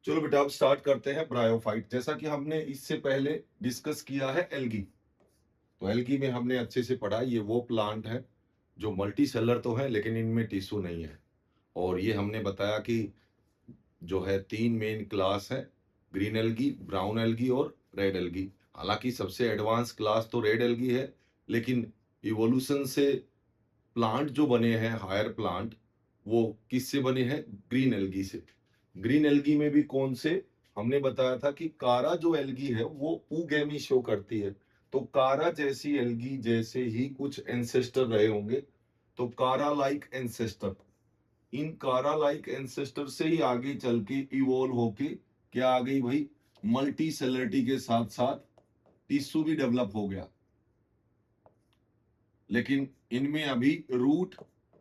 चलो बेटा अब स्टार्ट करते हैं ब्रायोफाइट। जैसा कि हमने इससे पहले डिस्कस किया है एल्गी। तो एल्गी में हमने अच्छे से पढ़ा, ये वो प्लांट है जो मल्टी सेलर तो है लेकिन इनमें टिश्यू नहीं है। और ये हमने बताया कि जो है तीन मेन क्लास है, ग्रीन एल्गी, ब्राउन एल्गी और रेड एल्गी। हालांकि सबसे एडवांस क्लास तो रेड एल्गी है, लेकिन इवोल्यूशन से प्लांट जो बने हैं, हायर प्लांट, वो किससे बने हैं? ग्रीन एल्गी से। ग्रीन एल्गी में भी कौन से? हमने बताया था कि कारा जो एल्गी है वो ऊगेमी शो करती है। तो कारा जैसी एल्गी जैसे ही कुछ एंसेस्टर रहे होंगे, तो कारा लाइक एंसेस्टर, इन कारा लाइक एंसेस्टर से ही आगे चल के इवोल्व होके क्या आ गई भाई? मल्टी सेलरिटी के साथ साथ टिश्यू भी डेवलप हो गया। लेकिन इनमें अभी रूट,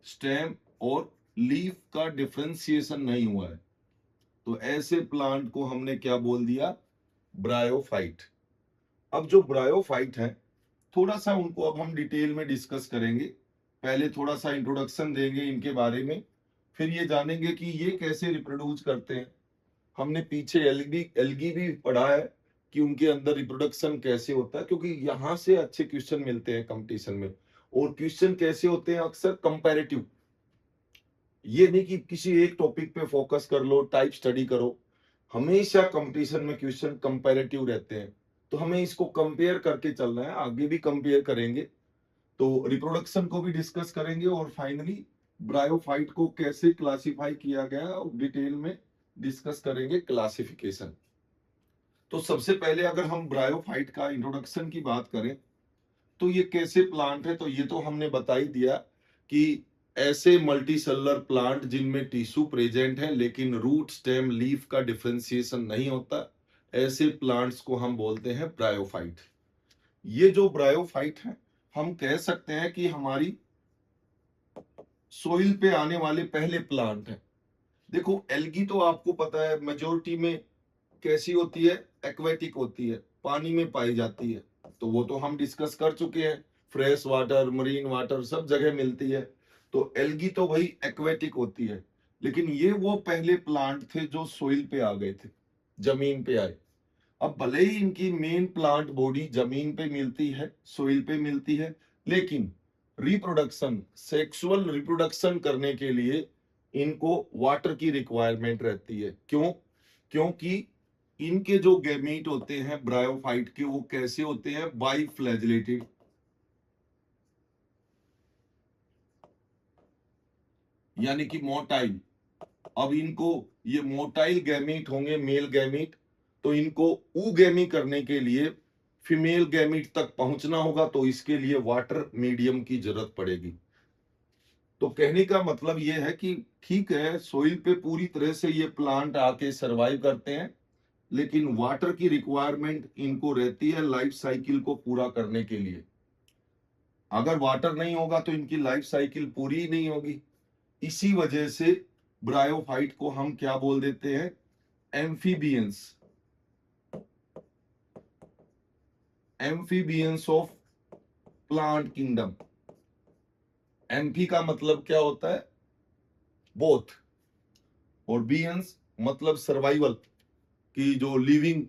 स्टेम और लीफ का डिफरेंशिएशन नहीं हुआ है। तो ऐसे प्लांट को हमने क्या बोल दिया? ब्रायोफाइट। अब जो ब्रायोफाइट है, थोड़ा सा उनको अब हम डिटेल में डिस्कस करेंगे। पहले थोड़ा सा इंट्रोडक्शन देंगे इनके बारे में, फिर ये जानेंगे कि ये कैसे रिप्रोड्यूस करते हैं। हमने पीछे एल्गी एल्गी भी पढ़ा है कि उनके अंदर रिप्रोडक्शन कैसे होता है, क्योंकि यहां से अच्छे क्वेश्चन मिलते हैं कंपटीशन में। और क्वेश्चन कैसे होते हैं? अक्सर कंपैरेटिव। ये नहीं कि किसी एक टॉपिक पे फोकस कर लो, टाइप स्टडी करो। हमेशा कंपटीशन में क्वेश्चन कंपैरेटिव रहते हैं, तो हमें इसको कंपेयर करके चलना है। आगे भी कंपेयर करेंगे, तो रिप्रोडक्शन को भी डिस्कस करेंगे और फाइनली ब्रायोफाइट को कैसे क्लासिफाई किया गया और डिटेल में डिस्कस करेंगे क्लासिफिकेशन। तो सबसे पहले अगर हम ब्रायोफाइट का इंट्रोडक्शन की बात करें, तो ये कैसे प्लांट है? तो ये तो हमने बता ही दिया कि ऐसे मल्टी सेलुलर प्लांट जिनमें टिश्यू प्रेजेंट है लेकिन रूट, स्टेम, लीफ का डिफरेंशिएशन नहीं होता, ऐसे प्लांट्स को हम बोलते हैं ब्रायोफाइट। ये जो ब्रायोफाइट है, हम कह सकते हैं कि हमारी सोइल पे आने वाले पहले प्लांट है। देखो एल्गी तो आपको पता है मेजोरिटी में कैसी होती है? एक्वेटिक होती है, पानी में पाई जाती है। तो वो तो हम डिस्कस कर चुके हैं, फ्रेश वाटर, मरीन वाटर सब जगह मिलती है। तो एल्गी तो भाई एक्वेटिक होती है, लेकिन ये वो पहले प्लांट थे जो सोइल पे आ गए थे, जमीन पे आए। अब भले ही इनकी मेन प्लांट बॉडी जमीन पे मिलती है, सोइल पे मिलती है, लेकिन रिप्रोडक्शन, सेक्सुअल रिप्रोडक्शन करने के लिए इनको वाटर की रिक्वायरमेंट रहती है। क्यों? क्योंकि इनके जो गैमीट होते हैं ब्रायोफाइट के, वो कैसे होते हैं? बाइफ्लैजिलेटेड, यानी कि मोटाइल। अब इनको, ये मोटाइल गैमीट होंगे, मेल गैमीट, तो इनको ऊगैमी करने के लिए फीमेल गैमीट तक पहुंचना होगा, तो इसके लिए वाटर मीडियम की जरूरत पड़ेगी। तो कहने का मतलब ये है कि ठीक है, सोइल पे पूरी तरह से ये प्लांट आके सरवाइव करते हैं, लेकिन वाटर की रिक्वायरमेंट इनको रहती है लाइफ साइकिल को पूरा करने के लिए। अगर वाटर नहीं होगा तो इनकी लाइफ साइकिल पूरी ही नहीं होगी। इसी वजह से ब्रायोफाइट को हम क्या बोल देते हैं? Amphibians. Amphibians of plant kingdom. Amphi का मतलब क्या होता है? बोथ। और बियंस मतलब सर्वाइवल, की जो लिविंग,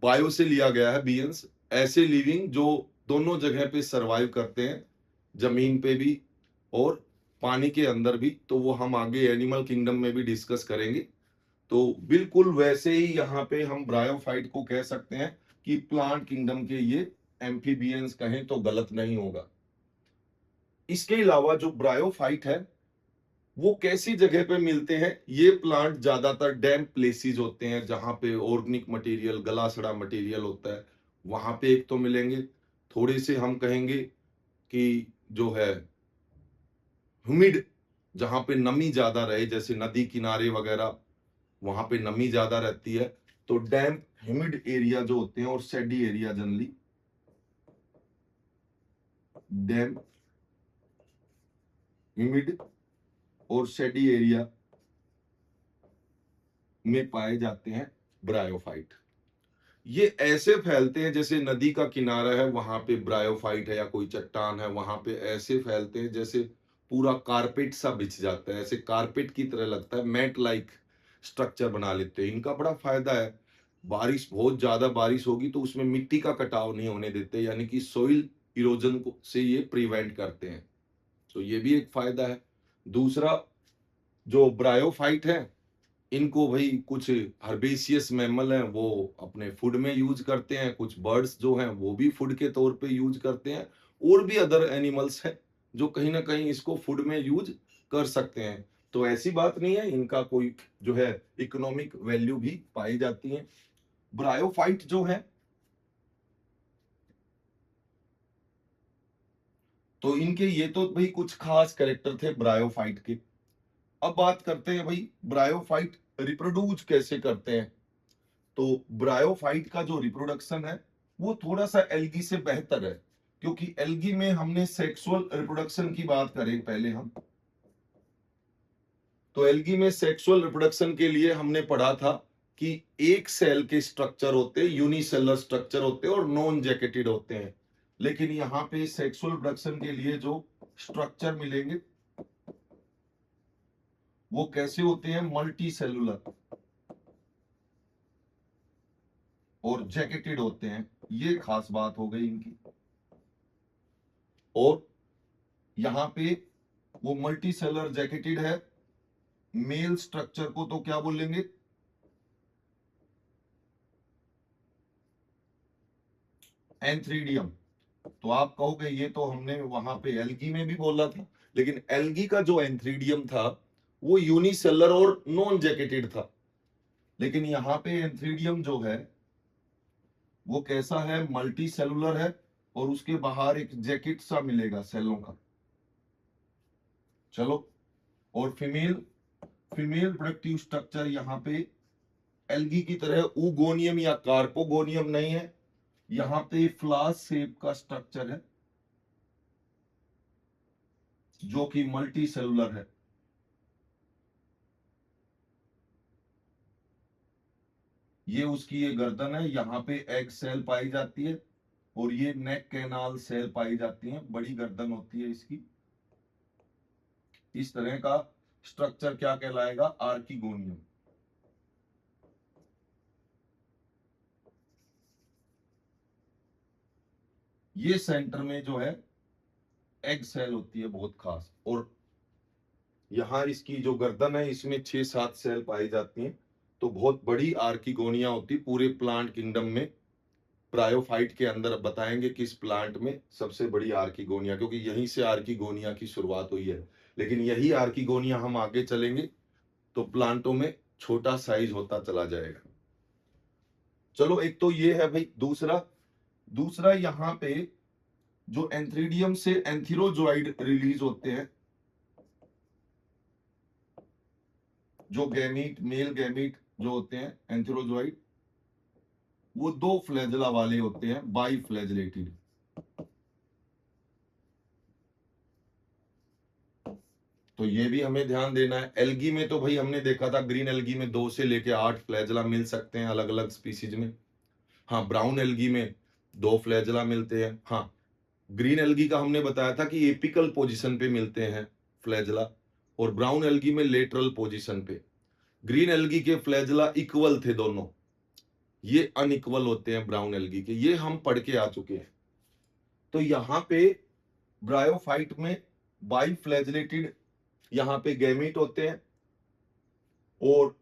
बायो से लिया गया है बियंस, ऐसे लिविंग जो दोनों जगह पे सरवाइव करते हैं, जमीन पे भी और पानी के अंदर भी। तो वो हम आगे एनिमल किंगडम में भी डिस्कस करेंगे। तो बिल्कुल वैसे ही यहाँ पे हम ब्रायोफाइट को कह सकते हैं कि प्लांट किंगडम के ये एम्फीबियंस कहें तो गलत नहीं होगा। इसके अलावा जो ब्रायोफाइट है, वो कैसी जगह पे मिलते हैं? ये प्लांट ज्यादातर डैम्प प्लेसेस होते हैं, जहां पे ऑर्गेनिक मटेरियल, गला सड़ा मटेरियल होता है, वहां पे एक तो मिलेंगे। थोड़े से हम कहेंगे कि जो है ह्यूमिड, जहां पे नमी ज्यादा रहे, जैसे नदी किनारे वगैरह, वहां पे नमी ज्यादा रहती है। तो डैम्प ह्यूमिड एरिया जो होते हैं, और सेडी एरिया जनरली, डैम्प, ह्यूमिड और सेडी एरिया में पाए जाते हैं ब्रायोफाइट। ये ऐसे फैलते हैं जैसे नदी का किनारा है, वहां पे ब्रायोफाइट है, या कोई चट्टान है, वहां पे ऐसे फैलते हैं जैसे पूरा कारपेट सा बिछ जाता है, ऐसे कारपेट की तरह लगता है, मैट लाइक स्ट्रक्चर बना लेते हैं। इनका बड़ा फायदा है, बारिश बहुत ज्यादा बारिश होगी तो उसमें मिट्टी का कटाव नहीं होने देते, यानी कि सोइल इरोजन को से ये प्रिवेंट करते हैं, तो ये भी एक फायदा है। दूसरा, जो ब्रायोफाइट है, इनको भाई कुछ हर्बेसियस मैमल हैं वो अपने फूड में यूज करते हैं, कुछ बर्ड्स जो हैं वो भी फूड के तौर पे यूज करते हैं, और भी अदर एनिमल्स हैं जो कहीं ना कहीं इसको फूड में यूज कर सकते हैं। तो ऐसी बात नहीं है, इनका कोई जो है इकोनॉमिक वैल्यू भी पाई जाती है। ब्रायोफाइट जो है, तो इनके ये तो भाई कुछ खास कैरेक्टर थे ब्रायोफाइट के। अब बात करते हैं भाई ब्रायोफाइट रिप्रोड्यूस कैसे करते हैं। तो ब्रायोफाइट का जो रिप्रोडक्शन है वो थोड़ा सा एल्गी से बेहतर है, क्योंकि एल्गी में हमने सेक्सुअल रिप्रोडक्शन की बात करें पहले हम, तो एल्गी में सेक्सुअल रिप्रोडक्शन के लिए हमने पढ़ा था कि एक सेल के स्ट्रक्चर होते हैं, यूनिसेलर स्ट्रक्चर होते हैं और नॉन जैकेटेड होते हैं। लेकिन यहाँ पे सेक्सुअल रिप्रोडक्शन के लिए जो स्ट्रक्चर मिलेंगे वो कैसे होते हैं, मल्टी सेलुलर और जैकेटेड होते हैं। ये खास बात हो गई इनकी। और यहां पे वो मल्टी सेलुलर जैकेटेड है, मेल स्ट्रक्चर को तो क्या बोलेंगे, एंथ्रीडियम। तो आप कहोगे ये तो हमने वहां पे एल्गी में भी बोला था, लेकिन एल्गी का जो एंथ्रीडियम था वो यूनिसेलर और नॉन जैकेटेड था, लेकिन यहाँ पे एंथ्रीडियम जो है वो कैसा है, मल्टी सेलुलर है, और उसके बाहर एक जैकेट सा मिलेगा सेलों का। चलो, और फीमेल प्रोडक्टिव स्ट्रक्चर यहाँ पे एल्गी की तरह ऊगोनियम या कार्पोगोनियम नहीं है, यहाँ पे फ्लास शेप का स्ट्रक्चर है जो कि मल्टी सेलुलर है। ये उसकी ये गर्दन है, यहाँ पे एग सेल पाई जाती है, और ये नेक कैनाल सेल पाई जाती है, बड़ी गर्दन होती है इसकी। इस तरह का स्ट्रक्चर क्या कहलाएगा, आर्किगोनियम। ये सेंटर में जो है एग सेल होती है बहुत खास, और यहाँ इसकी जो गर्दन है इसमें 6-7 सेल पाई जाती हैं, तो बहुत बड़ी आर्किगोनिया होती है पूरे प्लांट किंगडम में। ब्रायोफाइट के अंदर बताएंगे किस प्लांट में सबसे बड़ी आर्किगोनिया, क्योंकि यहीं से आर्किगोनिया की शुरुआत हुई है, लेकिन यही आर्किगोनिया हम आगे चलेंगे तो प्लांटों में छोटा साइज होता चला जाएगा। चलो, एक तो ये है भाई। दूसरा यहाँ पे जो एंथ्रीडियम से एंथीरोजोइड रिलीज होते हैं, जो गैमीट, मेल गैमीट जो होते हैं एंथीरोजोइड, वो 2 फ्लैजला वाले होते हैं, बाई फ्लैजलेटेड। तो ये भी हमें ध्यान देना है। एल्गी में तो भाई हमने देखा था ग्रीन एल्गी में 2 से लेके 8 फ्लैजला मिल सकते हैं अलग अलग स्पीसीज में। हाँ, ब्राउन एल्गी में 2 फ्लैजला मिलते हैं। हाँ, ग्रीन एल्गी का हमने बताया था कि एपिकल पोजीशन पे मिलते हैं फ्लैजला, और ब्राउन एल्गी में लेटरल पोजीशन पे। ग्रीन एल्गी के फ्लैजला इक्वल थे दोनों, ये अनइक्वल होते हैं ब्राउन एल्गी के, ये हम पढ़ के आ चुके हैं। तो यहाँ पे ब्रायोफाइट में बाई फ्लैजलेटेड यहाँ पे गैमीट होते हैं, और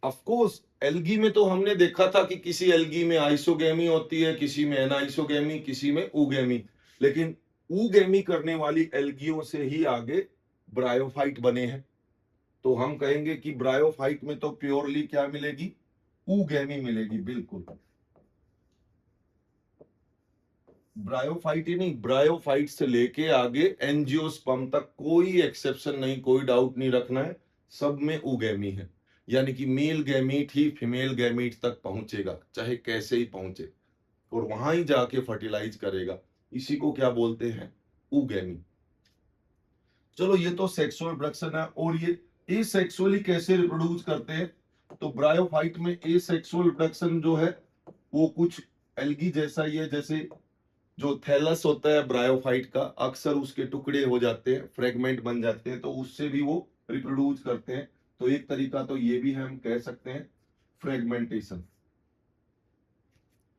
ऑफ कोर्स एल्गी में तो हमने देखा था कि किसी एल्गी में आइसोगेमी होती है, किसी में एनाइसोगेमी, किसी में ऊगेमी, लेकिन ऊगेमी करने वाली एल्गियों से ही आगे ब्रायोफाइट बने हैं। तो हम कहेंगे कि ब्रायोफाइट में तो प्योरली क्या मिलेगी, ऊगेमी मिलेगी। बिल्कुल, ब्रायोफाइट ही नहीं, ब्रायोफाइट से लेके आगे एंजियोस्पर्म तक कोई एक्सेप्शन नहीं, कोई डाउट नहीं रखना है, सब में ऊगेमी है। यानी कि मेल गैमीट ही फीमेल गैमीट तक पहुंचेगा, चाहे कैसे ही पहुंचे, और वहां ही जाके फर्टिलाइज करेगा। इसी को क्या बोलते हैं, ऊगेमी। चलो, ये तो सेक्सुअल रिप्रोडक्शन है। और ये एसेक्सुअली कैसे रिप्रोड्यूस करते हैं, तो ब्रायोफाइट में एसेक्सुअल रिप्रोडक्शन जो है वो कुछ एल्गी जैसा ही है। जैसे जो थैलस होता है ब्रायोफाइट का, अक्सर उसके टुकड़े हो जाते हैं, फ्रेगमेंट बन जाते हैं, तो उससे भी वो रिप्रोड्यूस करते हैं। तो एक तरीका तो ये भी है, हम कह सकते हैं फ्रेगमेंटेशन।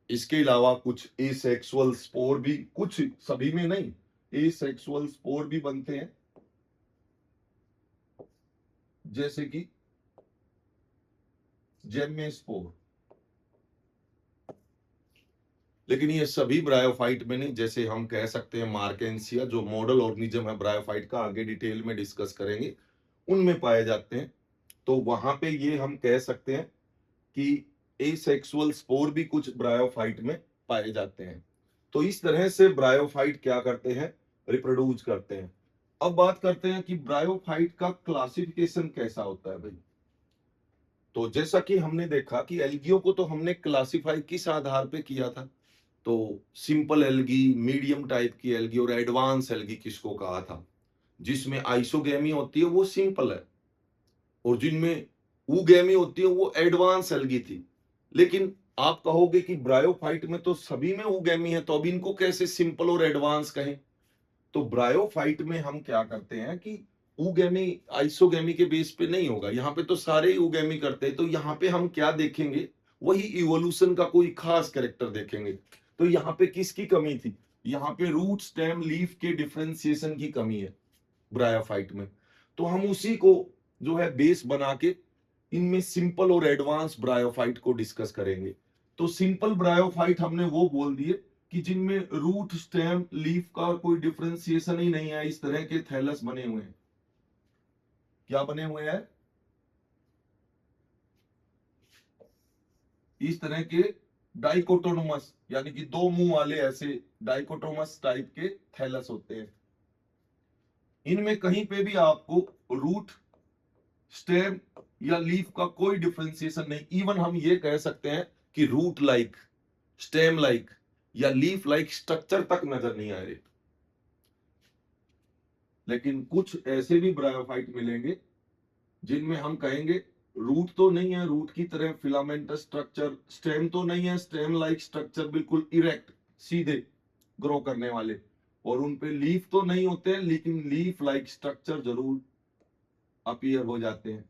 इसके अलावा कुछ एसेक्सुअल स्पोर भी, कुछ सभी में नहीं, एसेक्सुअल स्पोर भी बनते हैं, जैसे कि जेमेस्पोर। लेकिन ये सभी ब्रायोफाइट में नहीं, जैसे हम कह सकते हैं मार्केंसिया जो मॉडल ऑर्गेनिज्म है ब्रायोफाइट का, आगे डिटेल में डिस्कस करेंगे, उनमें पाए जाते हैं। तो वहां पे ये हम कह सकते हैं कि एसेक्सुअल स्पोर भी कुछ ब्रायोफाइट में पाए जाते हैं। तो इस तरह से ब्रायोफाइट क्या करते हैं, रिप्रोड्यूस करते हैं। अब बात करते हैं कि ब्रायोफाइट का क्लासिफिकेशन कैसा होता है भाई। तो जैसा कि हमने देखा कि एल्गियो को तो हमने क्लासिफाई किस आधार पे किया था, तो सिंपल एल्गी, मीडियम टाइप की एल्गी और एडवांस एल्गी किसको कहा था। जिसमें आइसोगेमी होती है वो सिंपल है, और जिनमें ऊगेमी होती है वो एडवांस एल्गी थी। लेकिन आप कहोगे कि ब्रायोफाइट में तो सभी में ऊगेमी है, तो अब इनको कैसे सिंपल और एडवांस कहें। तो ब्रायोफाइट में हम क्या करते हैं कि ऊगेमी आइसोगेमी के बेस पे नहीं होगा, यहाँ पे तो सारे ही ऊगेमी करते हैं। तो यहाँ पे हम क्या देखेंगे, वही इवोल्यूशन का कोई खास कैरेक्टर देखेंगे। तो यहाँ पे किसकी कमी थी, यहाँ पे रूट स्टेम लीफ के डिफरेंशिएशन की कमी है ब्रायोफाइट में। तो हम उसी को जो है बेस बना के इनमें सिंपल और एडवांस ब्रायोफाइट को डिस्कस करेंगे। तो सिंपल ब्रायोफाइट हमने वो बोल दिए कि जिनमें रूट स्टेम लीफ का कोई डिफरेंशिएशन ही नहीं है, इस तरह के थैलस बने हुए हैं। क्या बने हुए हैं, इस तरह के डाइकोटोनोमस, यानी कि दो मुंह वाले ऐसे डाइकोटोमस टाइप के थैलस होते हैं। इनमें कहीं पे भी आपको रूट स्टेम या लीफ का कोई डिफरेंशिएशन नहीं। इवन हम ये कह सकते हैं कि रूट लाइक, स्टेम लाइक या लीफ लाइक स्ट्रक्चर तक नजर नहीं आ रहे। लेकिन कुछ ऐसे भी ब्रायोफाइट मिलेंगे जिनमें हम कहेंगे रूट तो नहीं है, रूट की तरह फिलामेंटस स्ट्रक्चर, स्टेम तो नहीं है, स्टेम लाइक स्ट्रक्चर बिल्कुल इरेक्ट सीधे ग्रो करने वाले, और उन पे लीफ तो नहीं होते हैं लेकिन लीफ लाइक स्ट्रक्चर जरूर अपीयर हो जाते हैं।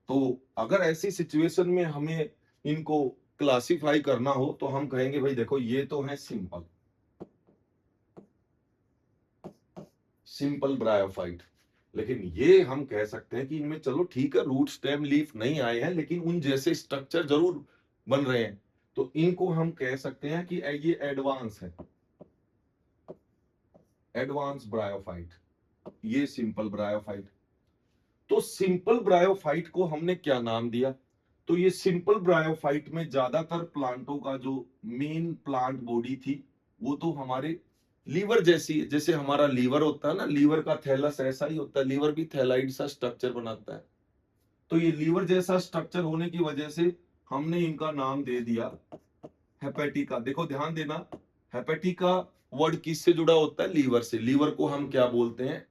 तो अगर ऐसी सिचुएशन में हमें इनको क्लासिफाई करना हो तो हम कहेंगे भाई देखो ये तो है सिंपल, सिंपल ब्रायोफाइट। लेकिन ये हम कह सकते हैं कि इनमें चलो ठीक है रूट स्टेम लीफ नहीं आए हैं लेकिन उन जैसे स्ट्रक्चर जरूर बन रहे हैं, तो इनको हम कह सकते हैं कि ये एडवांस है, एडवांस ब्रायोफाइट, ये सिंपल ब्रायोफाइट। तो सिंपल ब्रायोफाइट को हमने क्या नाम दिया, तो ये सिंपल ब्रायोफाइट में ज्यादातर प्लांटों का जो मेन प्लांट बॉडी थी वो तो हमारे लीवर जैसी है। जैसे हमारा लीवर होता है ना, लीवर का थैलस ऐसा ही होता है, लीवर भी थैलाइड सा स्ट्रक्चर बनाता है। तो ये लीवर जैसा स्ट्रक्चर होने की वजह से हमने इनका नाम दे दिया हेपेटिका। देखो ध्यान देना, हेपेटिका वर्ड किससे जुड़ा होता है, लीवर से। लीवर को हम क्या बोलते हैं,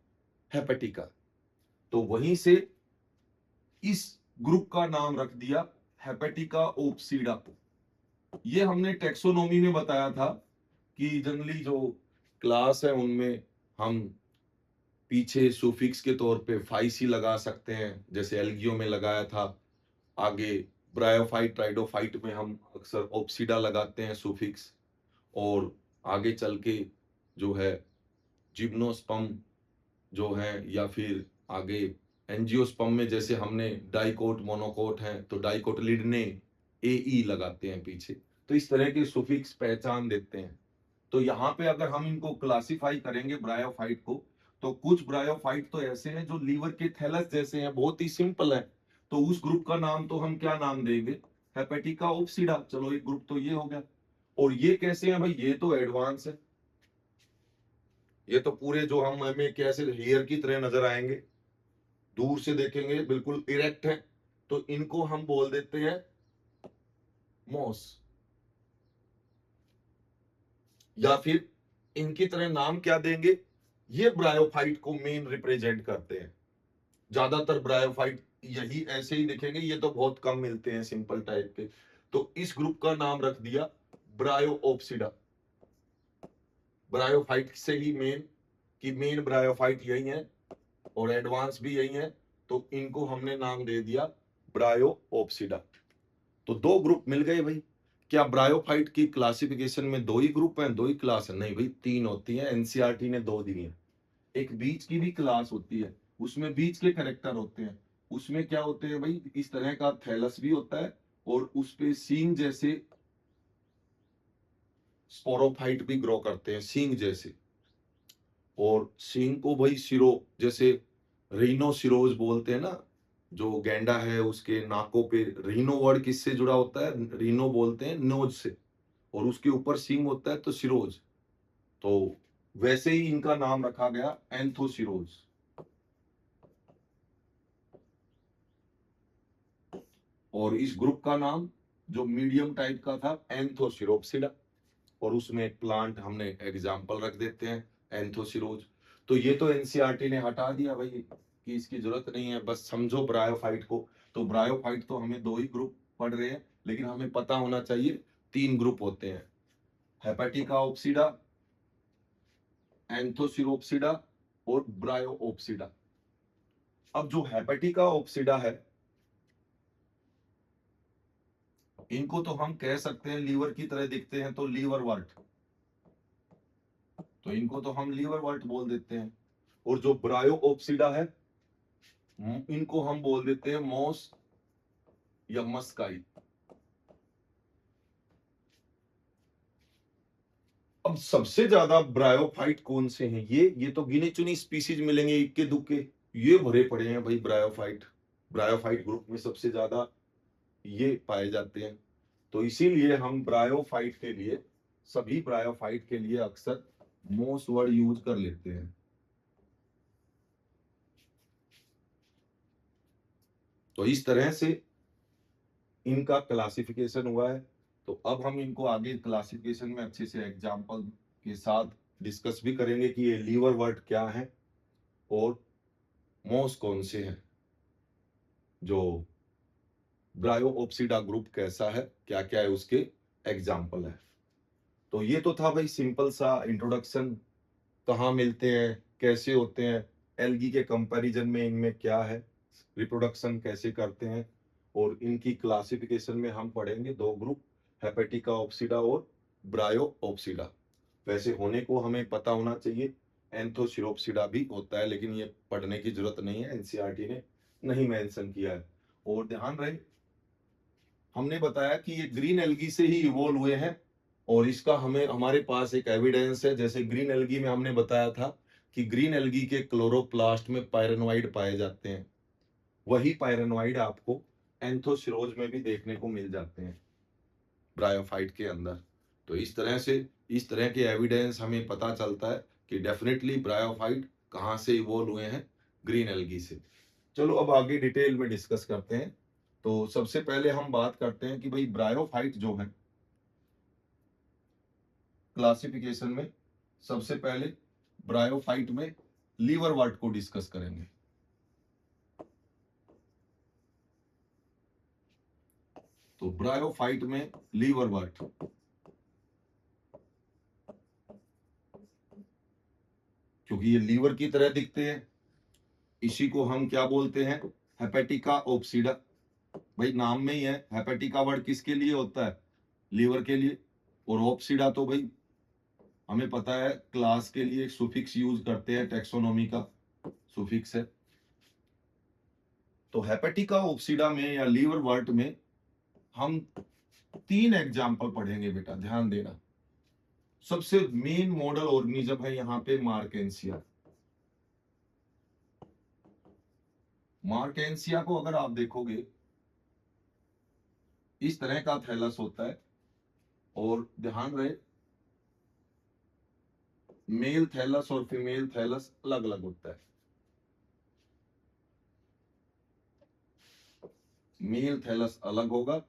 हेपेटिका। तो वहीं से इस ग्रुप का नाम रख दिया हेपेटिका ओप्सिडा। ये हमने टेक्सोनोमी में बताया था कि जनरली जो क्लास है उनमें हम पीछे सुफिक्स के तौर पे फाइसी लगा सकते हैं, जैसे एल्गियो में लगाया था। आगे ब्रायोफाइट ट्राइडोफाइट में हम अक्सर ओप्सिडा लगाते हैं सुफिक्स। और आगे चल के जो है जिम्नोस्पर्म जो है, या फिर आगे एंजियोस्पर्म में जैसे हमने डाइकोट मोनोकोट है तो डाइकोटिलिडने एई लगाते हैं पीछे। तो इस तरह के सुफिक्स पहचान देते हैं। तो यहाँ पे अगर हम इनको क्लासिफाई करेंगे ब्रायोफाइट को, तो कुछ ब्रायोफाइट तो ऐसे हैं जो लीवर के थैलस जैसे हैं, बहुत ही सिंपल है। तो उस ग्रुप का नाम तो हम क्या नाम देंगे, हेपेटिका ओप्सिडा। चलो एक ग्रुप तो ये हो गया। और ये कैसे हैं भाई, ये तो एडवांस है, ये तो पूरे जो हम हमें कैसे हेयर की तरह नजर आएंगे, दूर से देखेंगे बिल्कुल इरेक्ट है। तो इनको हम बोल देते हैं मॉस, या फिर इनकी तरह नाम क्या देंगे, ये ब्रायोफाइट को मेन रिप्रेजेंट करते हैं। ज्यादातर ब्रायोफाइट यही ऐसे ही दिखेंगे, ये तो बहुत कम मिलते हैं सिंपल टाइप के। तो इस ग्रुप का नाम रख दिया ब्रायोओप्सिडा। ब्रायोफाइट से ही मेन, कि मेन ब्रायोफाइट यही है और एडवांस भी यही है, तो इनको हमने नाम दे दिया ब्रायोओप्सिडा। तो दो ग्रुप मिल गए भाई। क्या ब्रायोफाइट की क्लासिफिकेशन में दो ही ग्रुप हैं, दो ही क्लास है? नहीं भाई, तीन होती है, एनसीईआरटी ने दो दी है। एक बीच की भी क्लास होती है, उसमें बीच के करेक्टर होते हैं। उसमें क्या होते हैं भाई, इस तरह का थैलस भी होता है और उस पे सींग जैसे स्पोरोफाइट भी ग्रो करते हैं, सींग जैसे। और सींग को भाई सिरो, जैसे रीनोसिरोज बोलते हैं ना, जो गैंडा है उसके नाकों पे रीनो वर्ड किससे जुड़ा होता है? रीनो बोलते हैं नोज से, और उसके ऊपर सींग होता है तो सिरोज। तो वैसे ही इनका नाम रखा गया एंथोसिरोज। और इस ग्रुप का नाम जो मीडियम टाइप का था, एंथोसिरोप्सिडा। और उसमें एक प्लांट हमने एग्जाम्पल रख देते हैं, एंथोसिरोज। तो ये तो एनसीईआरटी ने हटा दिया भाई कि इसकी जरूरत नहीं है, बस समझो ब्रायोफाइट को। तो ब्रायोफाइट तो हमें दो ही ग्रुप पढ़ रहे हैं, लेकिन हमें पता होना चाहिए तीन ग्रुप होते हैं, हेपेटिका ओप्सिडा, एंथोसिरोप्सिडा और ब्रायोओप्सिडा। अब जो हेपेटिका ओप्सिडा है, इनको तो हम कह सकते हैं लीवर की तरह दिखते हैं तो लीवर वर्ट, तो इनको तो हम लीवर वर्ट बोल देते हैं। और जो ब्रायोओप्सिडा है, इनको हम बोल देते हैं मॉस या मस्काई। अब सबसे ज्यादा ब्रायोफाइट कौन से हैं? ये तो गिनी चुनी स्पीसीज मिलेंगे, इक्के दुक्के, ये भरे पड़े हैं भाई ब्रायोफाइट। ब्रायोफाइट ग्रुप में सबसे ज्यादा ये पाए जाते हैं। तो इसीलिए हम ब्रायोफाइट के लिए, सभी ब्रायोफाइट के लिए अक्सर मोस वर्ड यूज कर लेते हैं। तो इस तरह से इनका क्लासिफिकेशन हुआ है। तो अब हम इनको आगे क्लासिफिकेशन में अच्छे से एग्जाम्पल के साथ डिस्कस भी करेंगे कि ये लीवर वर्ड क्या है और मोस कौन से हैं, जो ब्रायोओप्सिडा ग्रुप कैसा है, क्या क्या है, उसके एग्जाम्पल है। तो ये तो था भाई सिंपल सा इंट्रोडक्शन, कहाँ मिलते हैं, कैसे होते हैं, एल्गी के कंपैरिजन में इनमें क्या है, रिप्रोडक्शन कैसे करते हैं। और इनकी क्लासिफिकेशन में हम पढ़ेंगे दो ग्रुप, हेपेटिका ओप्सिडा और ब्रायोओप्सिडा। वैसे होने को हमें पता होना चाहिए एंथोसिरोप्सिडा भी होता है, लेकिन ये पढ़ने की जरूरत नहीं है, एनसीईआरटी ने नहीं मेंशन किया है। और ध्यान रहे, हमने बताया कि ये ग्रीन एल्गी से ही इवोल्व हुए हैं, और इसका हमें हमारे पास एक एविडेंस है। जैसे ग्रीन एल्गी में हमने बताया था कि ग्रीन एल्गी के क्लोरोप्लास्ट में पायरेनोइड पाए जाते हैं, वही पायरेनोइड आपको एंथोसिरोज में भी देखने को मिल जाते हैं, ब्रायोफाइट के अंदर। तो इस तरह से, इस तरह के एविडेंस हमें पता चलता है कि डेफिनेटली ब्रायोफाइट कहाँ से इवोल्व हुए हैं, ग्रीन एल्गी से। चलो अब आगे डिटेल में डिस्कस करते हैं। तो सबसे पहले हम बात करते हैं कि भाई ब्रायोफाइट जो है क्लासिफिकेशन में, सबसे पहले ब्रायोफाइट में लीवर वर्ट को डिस्कस करेंगे। तो ब्रायोफाइट में लीवर वर्ट, क्योंकि ये लीवर की तरह दिखते हैं, इसी को हम क्या बोलते हैं, हेपेटिका ओप्सिडा। भाई नाम में ही है, हेपेटिका वर्ड किसके लिए होता है, लीवर के लिए। और ओप्सिडा तो भाई हमें पता है क्लास के लिए एक सुफिक्स यूज करते हैं, टेक्सोनोमी का सुफिक्स है। तो हेपेटिका ओप्सिडा में या लीवर वर्ट में हम तीन एग्जाम्पल पढ़ेंगे बेटा, ध्यान देना। सबसे मेन मॉडल ऑर्गेनिज्म है यहाँ पे मार्केंसिया। मार्केंसिया को अगर आप देखोगे, इस तरह का थैलस होता है, और ध्यान रहे मेल थैलस और फीमेल थैलस अलग अलग होता है। मेल थैलस अलग होगा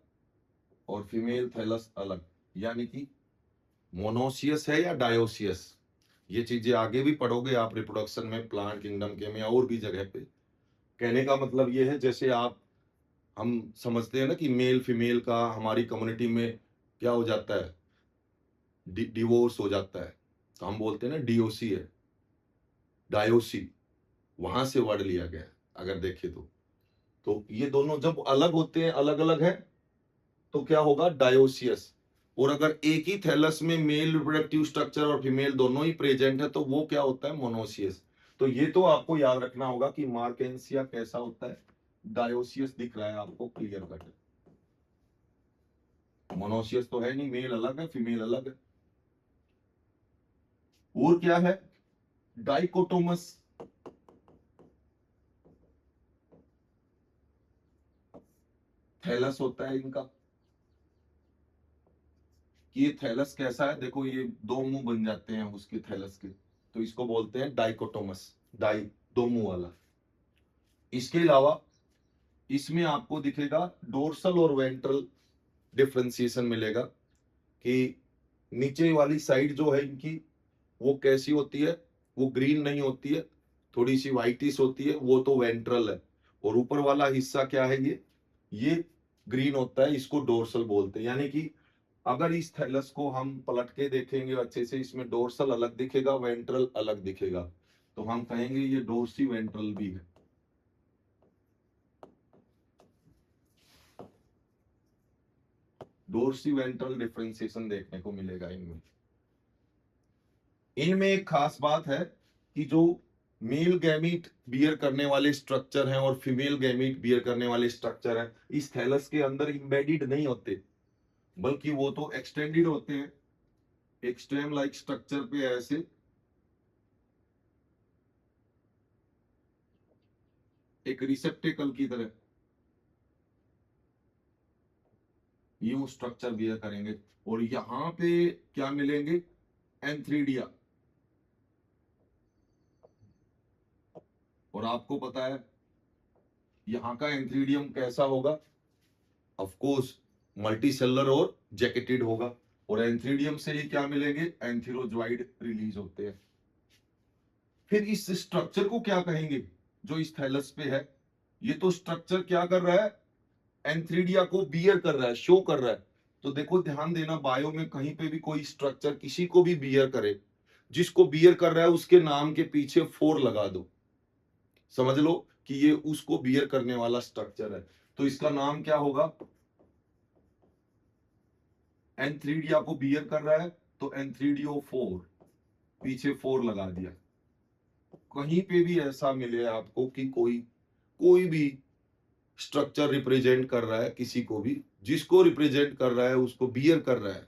और फीमेल थैलस अलग, यानी कि मोनोसियस है या डायोसियस। ये चीजें आगे भी पढ़ोगे आप रिप्रोडक्शन में, प्लांट किंगडम के में और भी जगह पे। कहने का मतलब ये है, जैसे आप, हम समझते हैं ना कि मेल फीमेल का हमारी कम्युनिटी में क्या हो जाता है, डिवोर्स हो जाता है, तो हम बोलते हैं ना डीओसी है, डायोसी। वहां से वर्ड लिया गया है, अगर देखें तो ये दोनों जब अलग होते हैं, अलग अलग है, तो क्या होगा, डायोसियस। और अगर एक ही थैलस में मेल रिप्रोडक्टिव स्ट्रक्चर और फीमेल दोनों ही प्रेजेंट है, तो वो क्या होता है, मोनोसियस। तो ये तो आपको याद रखना होगा कि मार्केंसिया कैसा होता है, डायोसियस दिख रहा है आपको क्लियर कट। मोनोसियस तो है नहीं, मेल अलग है फीमेल अलग है। और क्या है, डाइकोटोमस। थैलस होता है इनका, कि ये थैलस कैसा है, देखो ये दो मुंह बन जाते हैं उसके थैलस के, तो इसको बोलते हैं डाइकोटोमस, डाई, दो मुंह वाला। इसके अलावा इसमें आपको दिखेगा डोर्सल और वेंट्रल डिफरेंशिएशन मिलेगा, कि नीचे वाली साइड जो है इनकी वो कैसी होती है, वो ग्रीन नहीं होती है, थोड़ी सी व्हाइटिश होती है, वो तो वेंट्रल है। और ऊपर वाला हिस्सा क्या है, ये ग्रीन होता है, इसको डोर्सल बोलते हैं। यानी कि अगर इस थैलस को हम पलट के देखेंगे अच्छे से, इसमें डोर्सल अलग दिखेगा, वेंट्रल अलग दिखेगा, तो हम कहेंगे ये डोर्सी वेंट्रल भी है। डोर्सी वेंट्रल डिफरेंशिएशन देखने को मिलेगा इनमें। इनमें एक खास बात है कि जो मेल गैमीट बियर करने वाले स्ट्रक्चर हैं और फीमेल गैमीट बियर करने वाले स्ट्रक्चर हैं, इस थैलस के अंदर इंबेडिड नहीं होते, बल्कि वो तो एक्सटेंडेड होते हैं एक स्टेम लाइक स्ट्रक्चर पे, ऐसे एक रिसेप्टेकल की तरह यूं स्ट्रक्चर बियर करेंगे। और यहां पे क्या मिलेंगे, एंथ्रीडिया। और आपको पता है यहाँ का एंथ्रीडियम कैसा होगा, ऑफ कोर्स मल्टीसेलर और जैकेटेड होगा। और एंथ्रीडियम से ही क्या मिलेंगे, एंथीरोजोइड रिलीज होते हैं। फिर इस स्ट्रक्चर को क्या कहेंगे, जो इस थैलस पे है, ये तो स्ट्रक्चर क्या कर रहा है, एंथ्रीडिया को बियर कर रहा है, शो कर रहा है। तो देखो ध्यान देना, बायो में कहीं पे भी कोई स्ट्रक्चर किसी को भी बियर करे, जिसको बियर कर रहा है उसके नाम के पीछे 4 लगा दो, समझ लो कि ये उसको बियर करने वाला स्ट्रक्चर है। तो इसका नाम क्या होगा, एंथ्रीडिया को बियर कर रहा है, तो एंथ्रीडियो 4, पीछे 4 लगा दिया। कहीं पे भी ऐसा मिले आपको कि कोई कोई भी स्ट्रक्चर रिप्रेजेंट कर रहा है किसी को भी, जिसको रिप्रेजेंट कर रहा है उसको बियर कर रहा है,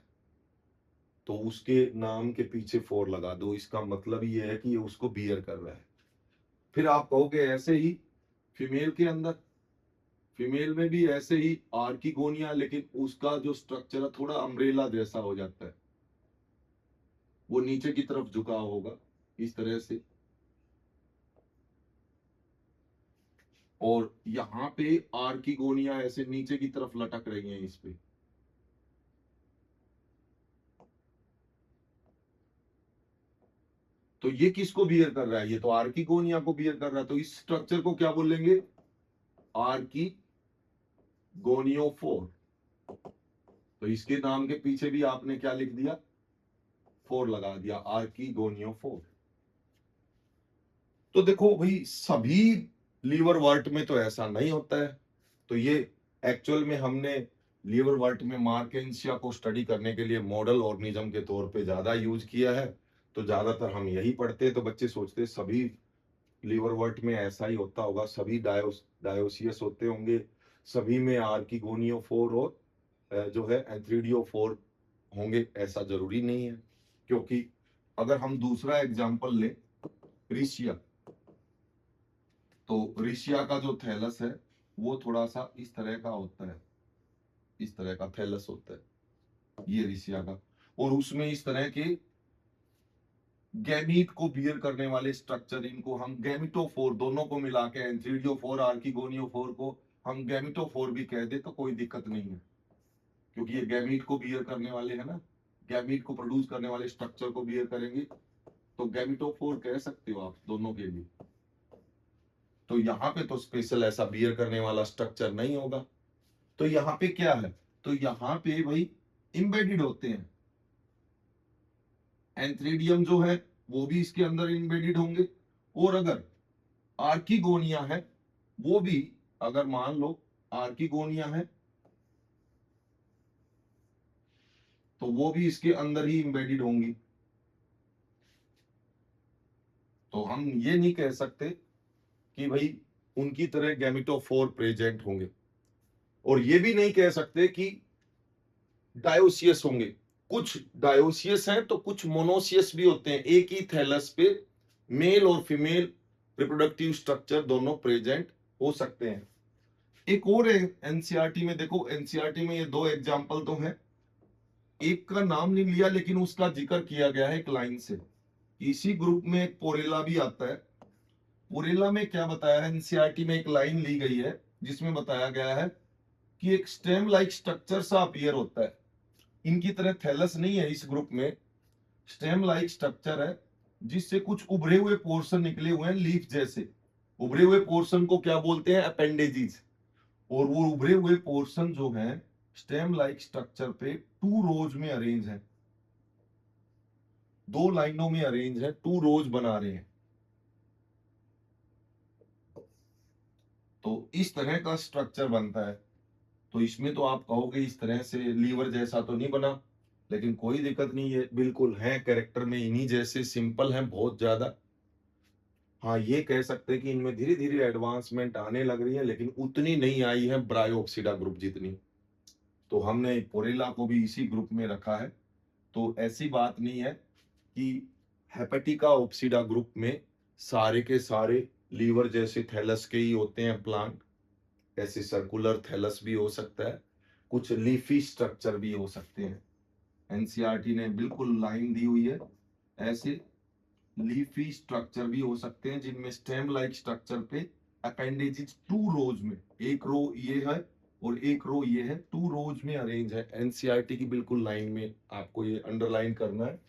तो उसके नाम के पीछे 4 लगा दो। इसका मतलब ये है कि ये उसको बियर कर रहा है। फिर आप कहोगे ऐसे ही फीमेल के अंदर, फीमेल में भी ऐसे ही आर्किगोनिया, लेकिन उसका जो स्ट्रक्चर है थोड़ा अम्ब्रेला जैसा हो जाता है, वो नीचे की तरफ झुका होगा इस तरह से। और यहाँ पे आर्किगोनिया ऐसे नीचे की तरफ लटक रही है इस पे। तो ये किसको बियर कर रहा है, ये तो आर्किगोनिया को बियर कर रहा है, तो इस स्ट्रक्चर को क्या बोलेंगे, आर्किगोनियोफोर। तो इसके नाम के पीछे भी आपने क्या लिख दिया, 4 लगा दिया, आर्किगोनियोफोर। तो देखो भाई, सभी लीवर वर्ट में तो ऐसा नहीं होता है। तो ये एक्चुअल में हमने लीवर वर्ट में मार्केंसिया को स्टडी करने के लिए मॉडल ऑर्गेनिज्म के तौर पे ज्यादा यूज किया है। तो ज्यादातर हम यही पढ़ते हैं, तो बच्चे सोचते हैं सभी लीवर वर्ट में ऐसा ही होता होगा, सभी डायोसियस होते होंगे, सभी में आर्किगोनियोफोर और जो है एंथ्रीडियोफोर होंगे। ऐसा जरूरी नहीं है, क्योंकि अगर हम दूसरा एग्जाम्पल लें, रिशिया, तो रिशिया का जो थैलस है वो थोड़ा सा इस तरह का होता है, इस तरह का थैलस होता है ये रिशिया का। और उसमें इस तरह के गैमीट को बियर करने वाले स्ट्रक्चर, इनको हम गैमिटोफोर, दोनों को मिला के एंथ्रीडियोफोर आर्किगोनियोफोर को हम गैमिटोफोर भी कह दे तो कोई दिक्कत नहीं है, क्योंकि ये गैमीट को बियर करने वाले है ना, गैमीट को प्रोड्यूस करने वाले स्ट्रक्चर को बियर करेंगे, तो गैमिटोफोर कह सकते हो आप दोनों के लिए। तो यहाँ पे तो स्पेशल ऐसा बियर करने वाला स्ट्रक्चर नहीं होगा। तो यहाँ पे क्या है, तो यहाँ पे भाई इंबेडेड होते हैं, एंथ्रीडियम जो है वो भी इसके अंदर इंबेडेड होंगे। और अगर आर्किगोनिया है वो भी, अगर मान लो आर्किगोनिया है तो वो भी इसके अंदर ही एम्बेडेड होंगी। तो हम ये नहीं कह सकते कि भाई उनकी तरह गैमेटोफोर प्रेजेंट होंगे, और ये भी नहीं कह सकते कि डायोसियस होंगे। कुछ डायोसियस हैं तो कुछ मोनोसियस भी होते हैं, एक ही थैलस पे मेल और फीमेल रिप्रोडक्टिव स्ट्रक्चर दोनों प्रेजेंट हो सकते हैं। एक और है एनसीईआरटी में, देखो एनसीईआरटी में ये दो एग्जांपल तो हैं, एक का नाम नहीं लिया लेकिन उसका जिक्र किया गया है एक लाइन से। इसी ग्रुप में एक पोरेला भी आता है। पोरेला में क्या बताया है, एनसीईआरटी में एक लाइन ली गई है जिसमें बताया गया है कि एक स्टेम लाइक स्ट्रक्चर सा अपीयर होता है। इनकी तरह थैलस नहीं है इस ग्रुप में, स्टेम लाइक स्ट्रक्चर है जिससे कुछ उभरे हुए पोर्शन निकले हुए हैं लीफ जैसे। उभरे हुए पोर्शन को क्या बोलते हैं, अपेंडेजेस। और वो उभरे हुए पोर्शन जो हैं स्टेम लाइक स्ट्रक्चर पे 2 रोज में अरेंज है, 2 लाइनों में अरेंज है, 2 रोज बना रहे हैं। तो इस तरह का स्ट्रक्चर बनता है। तो इसमें तो आप कहोगे इस तरह से लीवर जैसा तो नहीं बना, लेकिन कोई दिक्कत नहीं है, बिल्कुल है कैरेक्टर में इन्हीं जैसे, सिंपल है बहुत ज्यादा। हाँ ये कह सकते हैं कि इनमें धीरे धीरे एडवांसमेंट आने लग रही है, लेकिन उतनी नहीं आई है ब्रायोप्सिडा ग्रुप जितनी। तो हमने पोरेला को भी इसी ग्रुप में रखा है। तो ऐसी बात नहीं है कि हेपेटिका ओप्सिडा ग्रुप में सारे के सारे लीवर जैसे थैलस के ही होते हैं प्लांट। ऐसे सर्कुलर थैलस भी हो सकता है, कुछ लीफी स्ट्रक्चर भी हो सकते हैं। एनसीईआरटी ने बिल्कुल लाइन दी हुई है, ऐसे लीफी स्ट्रक्चर भी हो सकते हैं जिनमें स्टेम लाइक स्ट्रक्चर पे अपेंडेजेस 2 रोज में, एक रो ये है और एक रो ये है, 2 रोज में अरेंज है। एनसीईआरटी की बिल्कुल लाइन में आपको ये अंडरलाइन करना है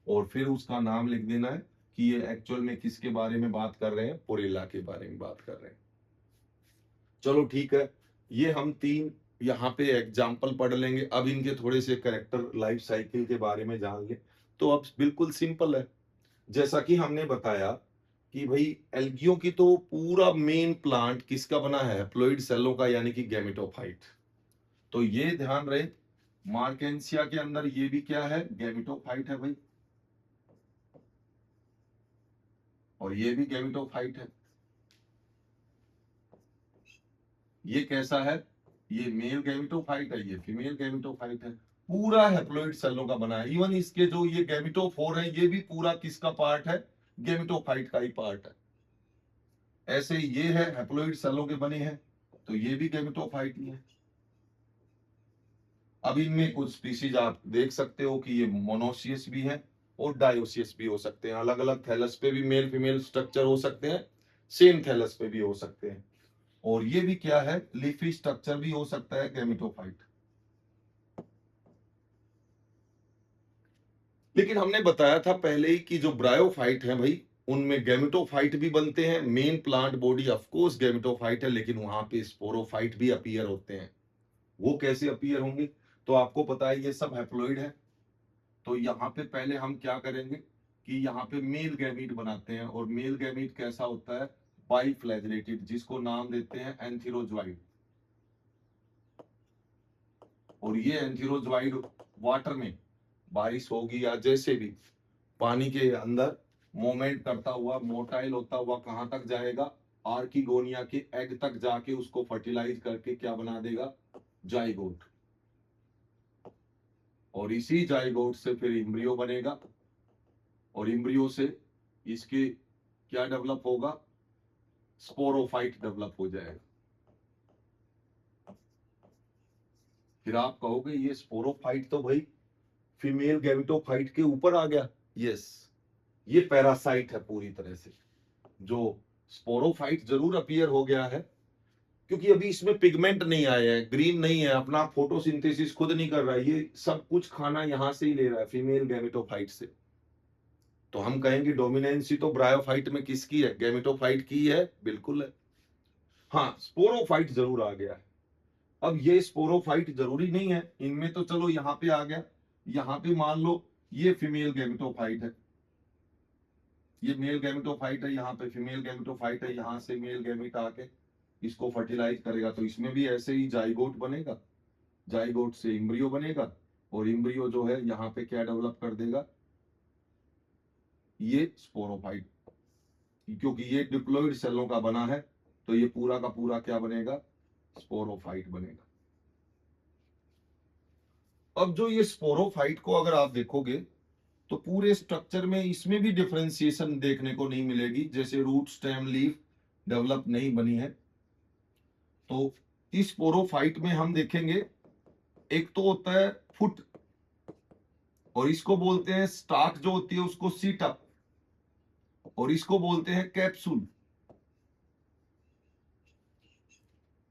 और फिर उसका नाम लिख देना है कि ये एक्चुअल में किसके बारे में बात कर रहे हैं, पोरेला के बारे में बात कर रहे हैं। चलो ठीक है, ये हम 3 यहाँ पे एग्जाम्पल पढ़ लेंगे। अब इनके थोड़े से कैरेक्टर लाइफ साइकिल के बारे में जान ले। तो अब बिल्कुल सिंपल है, जैसा कि हमने बताया कि भाई एल्गियों की तो पूरा मेन प्लांट किसका बना है, हैप्लॉइड सेलों का, यानी कि गैमेटोफाइट। तो ये ध्यान रहे, मार्केंसिया के अंदर ये भी क्या है, गैमेटोफाइट है भाई, और ये भी गैमेटोफाइट है। ये कैसा है, ये मेल गैमेटोफाइट है, ये फीमेल गैमेटोफाइट है। पूरा हैप्लॉइड सेलों का बना है। इवन इसके जो ये गैमेटोफोर है ये भी पूरा किसका पार्ट है, गैमेटोफाइट का ही पार्ट है। ऐसे ये है हैप्लॉइड सेलों के बने हैं, तो ये भी गैमेटोफाइट ही है। अब इनमें कुछ स्पीशीज आप देख सकते हो कि ये मोनोसियस भी है और डायोसियस भी हो सकते हैं। अलग अलग थैलस पे भी मेल फीमेल स्ट्रक्चर हो सकते हैं, सेम थैलस पे भी हो सकते हैं। और ये भी क्या है, लीफी स्ट्रक्चर भी हो सकता है गैमेटोफाइट। लेकिन हमने बताया था पहले ही कि जो ब्रायोफाइट है भाई उनमें गैमेटोफाइट भी बनते हैं। Main plant body of course gametophyte है, लेकिन वहां पे स्पोरोफाइट भी अपीयर होते हैं। वो कैसे अपीयर होंगे, तो आपको पता है ये सब हैप्लॉइड है। तो यहाँ पे पहले हम क्या करेंगे कि यहाँ पे मेल गैमीट बनाते हैं, और मेल गैमीट कैसा होता है, बाइफ्लैजिलेटेड, जिसको नाम देते हैं एंथीरोजोइड। और ये एंथीरोजोइड वाटर में, बारिश होगी या जैसे भी पानी के अंदर मूवमेंट करता हुआ, मोटाइल होता हुआ कहां तक जाएगा, आर्किगोनिया के एग तक जाके उसको फर्टिलाइज करके क्या बना देगा, जाइगोट। और इसी जाइगोट से फिर इम्ब्रियो बनेगा, और इम्ब्रियो से इसके क्या डेवलप होगा, स्पोरोफाइट डेवलप हो जाएगा। फिर आप कहोगे ये स्पोरोफाइट तो भाई फीमेल गैमेटोफाइट के ऊपर आ गया। यस, ये पैरासाइट है पूरी तरह से। जो स्पोरोफाइट जरूर अपीयर हो गया है, क्योंकि अभी इसमें पिगमेंट नहीं आए हैं, ग्रीन नहीं है, अपना फोटोसिंथेसिस खुद नहीं कर रहा है, ये सब कुछ खाना यहां से ही ले रहा है, फीमेल गैमेटोफाइट से। तो हम कहेंगे डोमिनेंसी तो ब्रायोफाइट में किसकी है, गैमेटोफाइट की है, बिल्कुल है। हाँ स्पोरोफाइट जरूर आ गया है। अब ये स्पोरोफाइट जरूरी नहीं है इनमें, तो चलो यहाँ पे आ गया। यहाँ पे मान लो ये फीमेल गैमेटोफाइट है, ये मेल गैमेटोफाइट है, यहाँ पे फीमेल गैमेटोफाइट है, यहाँ से मेल गैमेट आके इसको फर्टिलाइज करेगा, तो इसमें भी ऐसे ही जाइगोट बनेगा, जाइगोट से इम्ब्रियो बनेगा, और इम्ब्रियो जो है यहाँ पे क्या डेवलप कर देगा, ये स्पोरोफाइट, क्योंकि ये डिप्लॉइड सेलों का बना है, तो ये पूरा का पूरा क्या बनेगा, स्पोरोफाइट बनेगा। अब जो ये स्पोरोफाइट को अगर आप देखोगे तो पूरे स्ट्रक्चर में इसमें भी डिफरेंशिएशन देखने को नहीं मिलेगी, जैसे रूट स्टेम लीफ डेवलप नहीं बनी है। तो इस स्पोरोफाइट में हम देखेंगे, एक तो होता है फुट, और इसको बोलते हैं स्टार्क जो होती है उसको सीटा, और इसको बोलते हैं कैप्सूल,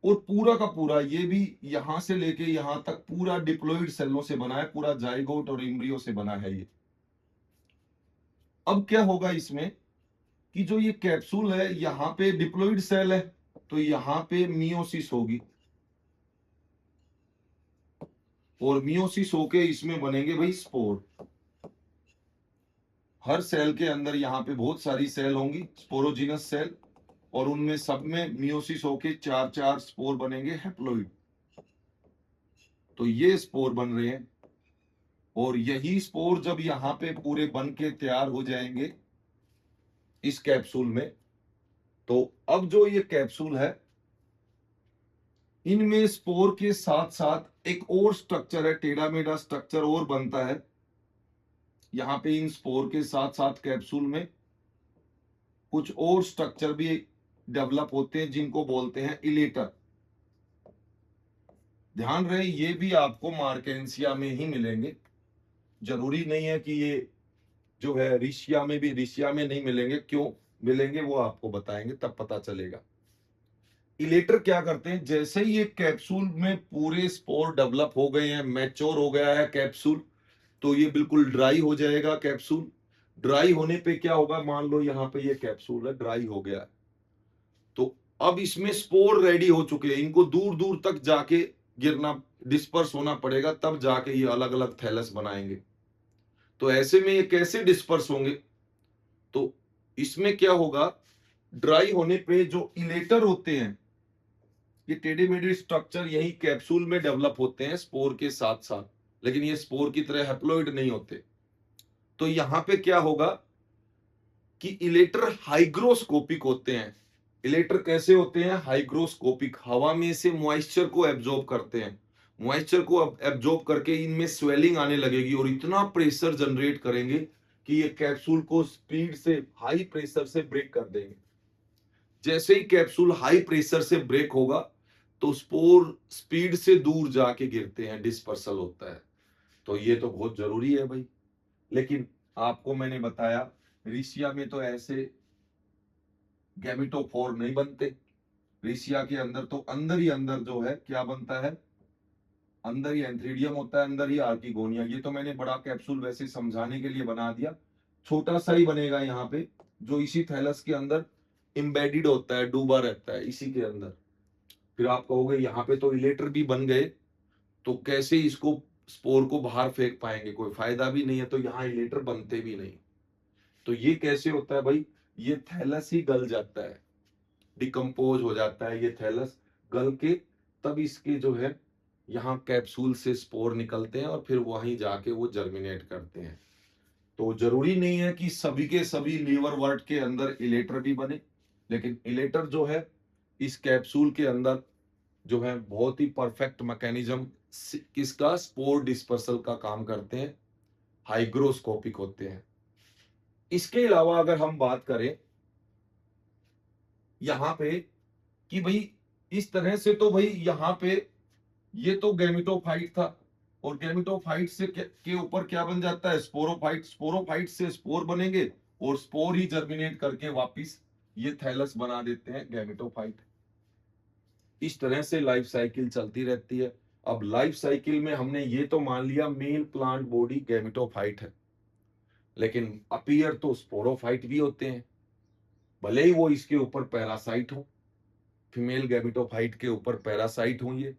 और पूरा का पूरा ये भी यहां से लेके यहां तक पूरा डिप्लॉइड सेलों से बना है, पूरा जाइगोट और इम्ब्रियो से बना है ये। अब क्या होगा इसमें कि जो ये कैप्सूल है, यहां पे डिप्लॉइड सेल है, तो यहां पे मियोसिस होगी, और मियोसिस होके इसमें बनेंगे भाई स्पोर। हर सेल के अंदर यहाँ पे बहुत सारी सेल होंगी, स्पोरोजिनस सेल, और उनमें सब में मियोसिस होके चार चार स्पोर बनेंगे हैप्लोइड। तो ये स्पोर बन रहे हैं, और यही स्पोर जब यहाँ पे पूरे बन के तैयार हो जाएंगे इस कैप्सूल में, तो अब जो ये कैप्सूल है, इनमें स्पोर के साथ साथ एक और स्ट्रक्चर है, टेढ़ा मेढ़ा स्ट्रक्चर और बनता है यहाँ पे। इन स्पोर के साथ साथ कैप्सूल में कुछ और स्ट्रक्चर भी डेवलप होते हैं, जिनको बोलते हैं इलेटर। ध्यान रहे, ये भी आपको मार्केंसिया में ही मिलेंगे, जरूरी नहीं है कि ये जो है रिशिया में भी, रिशिया में नहीं मिलेंगे। क्यों मिलेंगे वो आपको बताएंगे, तब पता चलेगा। इलेटर क्या करते हैं, जैसे ही ये कैप्सूल में पूरे स्पोर डेवलप हो गए हैं, मैच्योर हो गया है कैप्सूल, तो ये बिल्कुल ड्राई हो जाएगा कैप्सूल। ड्राई होने पे क्या होगा, मान लो यहाँ पे ये कैप्सूल है, ड्राई हो गया है, तो अब इसमें स्पोर रेडी हो चुके हैं, इनको दूर दूर तक जाके गिरना, डिस्पर्स होना पड़ेगा, तब जाके ये अलग अलग थैलस बनाएंगे। तो ऐसे में ये कैसे डिस्पर्स होंगे, तो इसमें क्या होगा, ड्राई होने पे जो इलेटर होते हैं, ये टेढ़े मेढ़े स्ट्रक्चर यही कैप्सूल में डेवलप होते हैं स्पोर के साथ साथ, लेकिन ये स्पोर की तरह हैप्लोइड नहीं होते। तो यहां पे क्या होगा कि इलेटर हाइग्रोस्कोपिक होते हैं। इलेटर कैसे होते हैं, हाइग्रोस्कोपिक, हवा में से मॉइस्चर को एब्जॉर्ब करते हैं, मॉइस्चर को एब्जॉर्ब करके इनमें स्वेलिंग आने लगेगी, और इतना प्रेशर जनरेट करेंगे कि ये कैप्सूल को स्पीड से, हाई प्रेशर से ब्रेक कर देंगे। जैसे ही कैप्सूल हाई प्रेशर से ब्रेक होगा, तो स्पोर स्पीड से दूर जाके गिरते हैं, डिस्पर्सल होता है। तो ये तो बहुत जरूरी है भाई। लेकिन आपको मैंने बताया, रिशिया में तो ऐसे गैमेटोफोर नहीं बनते। रिशिया के अंदर तो अंदर ही अंदर जो है क्या बनता है, अंदर ही एंथ्रीडियम होता है, अंदर ही आर्किगोनिया। ये तो मैंने बड़ा कैप्सूल वैसे समझाने के लिए बना दिया, छोटा सा ही बनेगा यहाँ पे, जो इसी थैलस के अंदर एम्बेडेड होता है, डूबा रहता है इसी के अंदर। फिर आप कहोगे यहाँ पे तो इलेटर भी बन गए, तो कैसे इसको स्पोर को बाहर फेंक पाएंगे, कोई फायदा भी नहीं है, तो यहाँ इलेटर बनते भी नहीं। तो ये कैसे होता है भाई, ये थैलस ही गल जाता है, डिकम्पोज हो जाता है ये थैलस, गल के तब इसके जो है यहाँ कैप्सूल से स्पोर निकलते हैं, और फिर वहीं जाके वो जर्मिनेट करते हैं। तो जरूरी नहीं है कि सभी के सभी लीवर वर्ट के अंदर इलेटर भी बने, लेकिन इलेटर जो है इस कैप्सूल के अंदर जो है बहुत ही परफेक्ट मैकेनिज्म किसका, स्पोर डिस्पर्सल का काम करते हैं, हाइग्रोस्कोपिक होते हैं। इसके अलावा अगर हम बात करें यहां पे कि भाई इस तरह से, तो भाई यहां पे ये तो गैमेटोफाइट था, और गैमेटोफाइट से के ऊपर क्या बन जाता है, स्पोरोफाइट। स्पोरोफाइट से स्पोर बनेंगे, और स्पोर ही जर्मिनेट करके वापिस ये थैलस बना देते हैं गैमेटोफाइट। इस तरह से लाइफ साइकिल चलती रहती है। अब लाइफ साइकिल में हमने ये तो मान लिया मेल प्लांट बॉडी गैमेटोफाइट है, लेकिन अपीयर तो स्पोरोफाइट भी होते हैं, भले ही वो इसके ऊपर पैरासाइट हो, फीमेल गैमेटोफाइट के ऊपर पैरासाइट हो ये,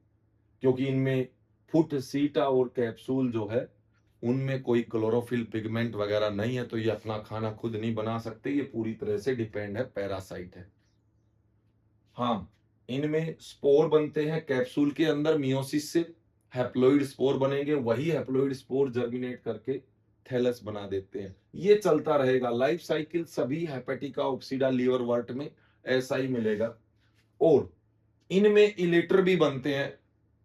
क्योंकि इनमें फुट, सीटा और कैप्सूल जो है उनमें कोई क्लोरोफिल पिगमेंट वगैरह नहीं है, तो ये अपना खाना खुद नहीं बना सकते, ये पूरी तरह से डिपेंड है, पैरासाइट है। हाँ, इनमें स्पोर बनते हैं कैप्सूल के अंदर मियोसिस से, हैप्लॉइड स्पोर बनेंगे, वही हैप्लॉइड स्पोर जर्मिनेट करके थैलस बना देते हैं। ये चलता रहेगा, लाइफ साइकिल सभी हेपेटिका, ऑक्सीडा, लीवरवर्ट में ऐसा ही मिलेगा। और इनमें इलेटर भी बनते हैं,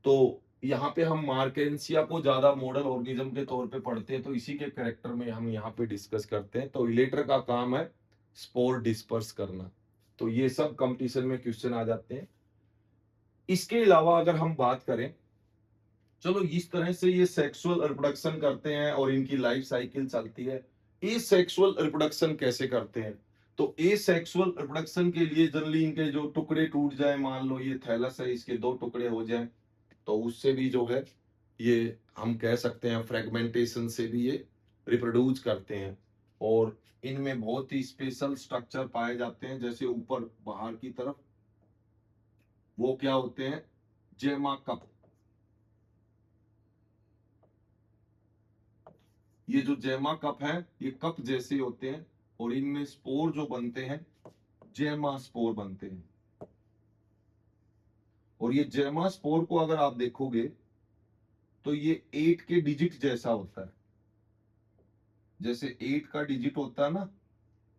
तो यहाँ पे हम मार्केंसिया को ज्यादा मॉडल ऑर्गेनिज्म के तौर पे पढ़ते हैं, तो इसी के कैरेक्टर में हम यहाँ पे डिस्कस करते हैं। तो इलेटर का काम है स्पोर डिस्पर्स करना। तो ये सब कंपटीशन में क्वेश्चन आ जाते हैं। इसके अलावा अगर हम बात करें, चलो इस तरह से ये सेक्सुअल रिप्रोडक्शन करते हैं और इनकी लाइफ साइकिल चलती है। ए सेक्सुअल रिप्रोडक्शन कैसे करते हैं? तो ए सेक्सुअल रिप्रोडक्शन के लिए जनरली इनके जो टुकड़े टूट जाए, मान लो ये थैलस है, इसके 2 टुकड़े हो जाए, तो उससे भी जो है ये हम कह सकते हैं फ्रेगमेंटेशन से भी ये रिप्रोड्यूस करते हैं। और इनमें बहुत ही स्पेशल स्ट्रक्चर पाए जाते हैं, जैसे ऊपर बाहर की तरफ वो क्या होते हैं, जेमा कप। ये जो जेमा कप है ये कप जैसे होते हैं, और इनमें स्पोर जो बनते हैं जेमा स्पोर बनते हैं। और ये जेमा स्पोर को अगर आप देखोगे तो ये 8 के डिजिट जैसा होता है, जैसे 8 का डिजिट होता है ना,